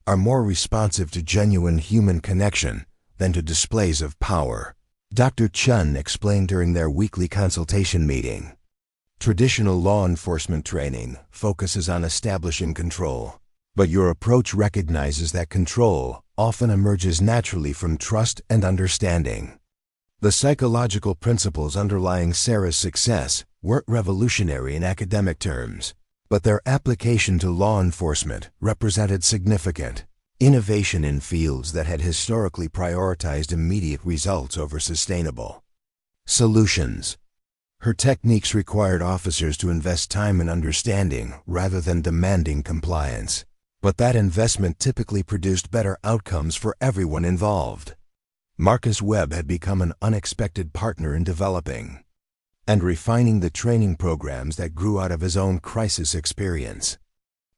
are more responsive to genuine human connection than to displays of power, Dr. Chen explained during their weekly consultation meeting. Traditional law enforcement training focuses on establishing control, but your approach recognizes that control often emerges naturally from trust and understanding. The psychological principles underlying Sarah's success weren't revolutionary in academic terms, but their application to law enforcement represented significant innovation in fields that had historically prioritized immediate results over sustainable solutions. Her techniques required officers to invest time in understanding rather than demanding compliance, but that investment typically produced better outcomes for everyone involved. Marcus Webb had become an unexpected partner in developing and refining the training programs that grew out of his own crisis experience.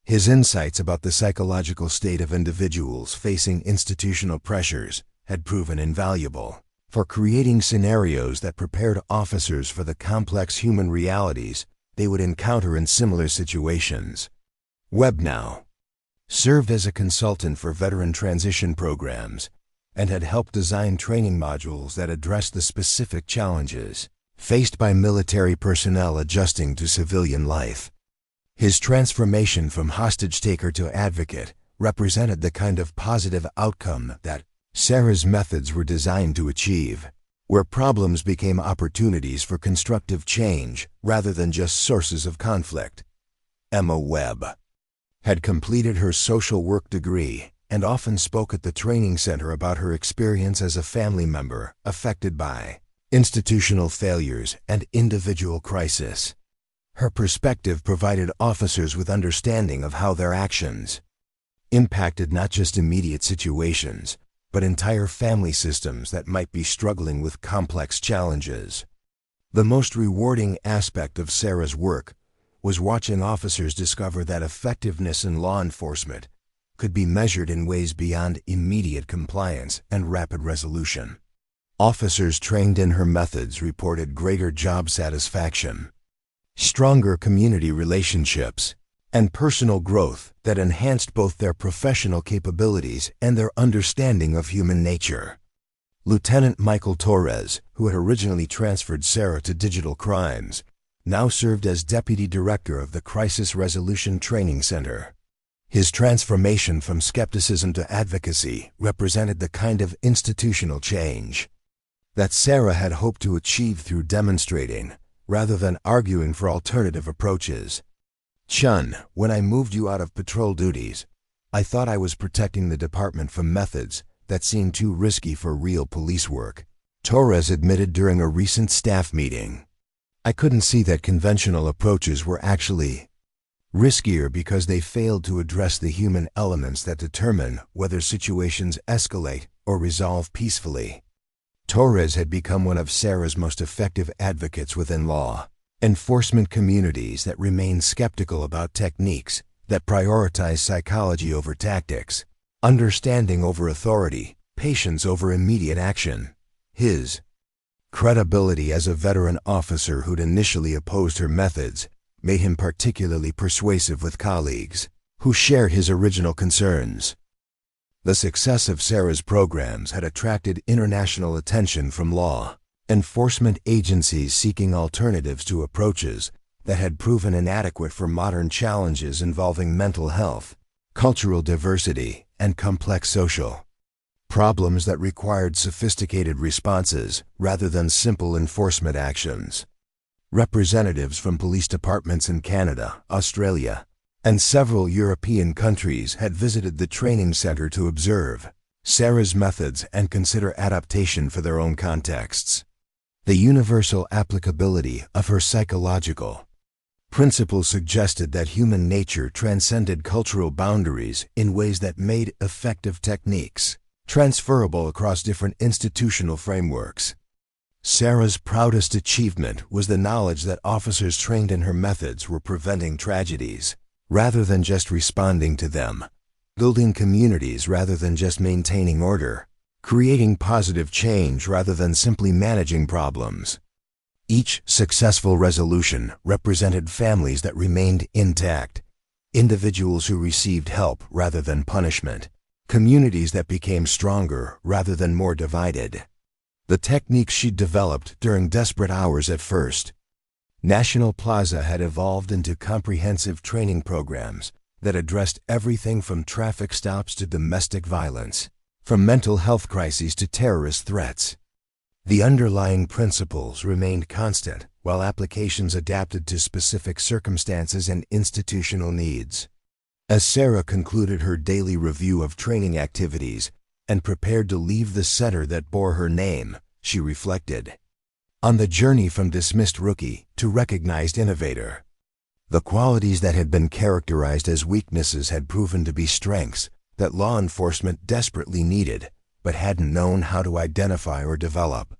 His insights about the psychological state of individuals facing institutional pressures had proven invaluable for creating scenarios that prepared officers for the complex human realities they would encounter in similar situations. Webb now served as a consultant for veteran transition programs and had helped design training modules that addressed the specific challenges faced by military personnel adjusting to civilian life. His transformation from hostage-taker to advocate represented the kind of positive outcome that Sarah's methods were designed to achieve, where problems became opportunities for constructive change rather than just sources of conflict. Emma Webb had completed her social work degree and often spoke at the training center about her experience as a family member affected by institutional failures and individual crisis. Her perspective provided officers with understanding of how their actions impacted not just immediate situations, but entire family systems that might be struggling with complex challenges. The most rewarding aspect of Sarah's work was watching officers discover that effectiveness in law enforcement could be measured in ways beyond immediate compliance and rapid resolution. Officers trained in her methods reported greater job satisfaction, stronger community relationships, and personal growth that enhanced both their professional capabilities and their understanding of human nature. Lieutenant Michael Torres, who had originally transferred Sarah to digital crimes, now served as Deputy Director of the Crisis Resolution Training Center. His transformation from skepticism to advocacy represented the kind of institutional change that Sarah had hoped to achieve through demonstrating rather than arguing for alternative approaches. Chen, when I moved you out of patrol duties, I thought I was protecting the department from methods that seemed too risky for real police work, Torres admitted during a recent staff meeting. I couldn't see that conventional approaches were actually riskier because they failed to address the human elements that determine whether situations escalate or resolve peacefully. Torres had become one of Sarah's most effective advocates within law enforcement communities that remained skeptical about techniques that prioritize psychology over tactics, understanding over authority, patience over immediate action. His credibility as a veteran officer who'd initially opposed her methods made him particularly persuasive with colleagues who shared his original concerns. The success of Sarah's programs had attracted international attention from law enforcement agencies seeking alternatives to approaches that had proven inadequate for modern challenges involving mental health, cultural diversity, and complex social Problems that required sophisticated responses rather than simple enforcement actions. Representatives from police departments in Canada, Australia, and several European countries had visited the training center to observe Sarah's methods and consider adaptation for their own contexts. The universal applicability of her psychological principles suggested that human nature transcended cultural boundaries in ways that made effective techniques transferable across different institutional frameworks. Sarah's proudest achievement was the knowledge that officers trained in her methods were preventing tragedies rather than just responding to them, building communities rather than just maintaining order, creating positive change rather than simply managing problems. Each successful resolution represented families that remained intact, individuals who received help rather than punishment, communities that became stronger rather than more divided. The techniques she developed during desperate hours at first. National Plaza had evolved into comprehensive training programs that addressed everything from traffic stops to domestic violence, from mental health crises to terrorist threats. The underlying principles remained constant, while applications adapted to specific circumstances and institutional needs. As Sarah concluded her daily review of training activities and prepared to leave the center that bore her name, she reflected on the journey from dismissed rookie to recognized innovator. The qualities that had been characterized as weaknesses had proven to be strengths that law enforcement desperately needed but hadn't known how to identify or develop.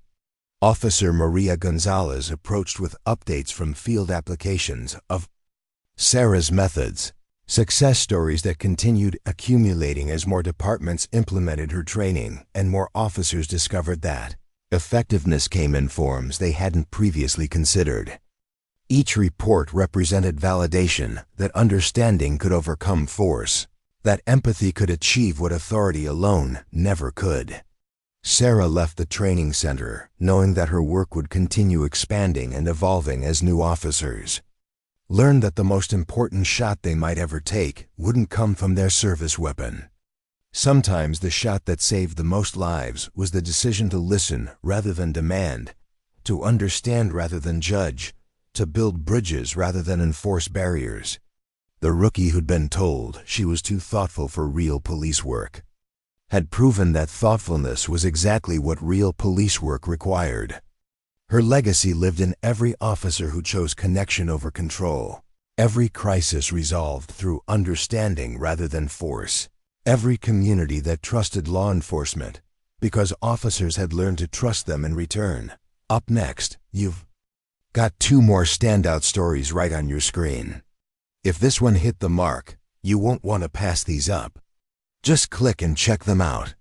Officer Maria Gonzalez approached with updates from field applications of Sarah's methods, success stories that continued accumulating as more departments implemented her training and more officers discovered that effectiveness came in forms they hadn't previously considered. Each report represented validation that understanding could overcome force, that empathy could achieve what authority alone never could. Sarah left the training center knowing that her work would continue expanding and evolving as new officers learned that the most important shot they might ever take wouldn't come from their service weapon. Sometimes the shot that saved the most lives was the decision to listen rather than demand, to understand rather than judge, to build bridges rather than enforce barriers. The rookie who'd been told she was too thoughtful for real police work had proven that thoughtfulness was exactly what real police work required. Her legacy lived in every officer who chose connection over control, every crisis resolved through understanding rather than force, every community that trusted law enforcement because officers had learned to trust them in return. Up next, you've got 2 more standout stories right on your screen. If this one hit the mark, you won't want to pass these up. Just click and check them out.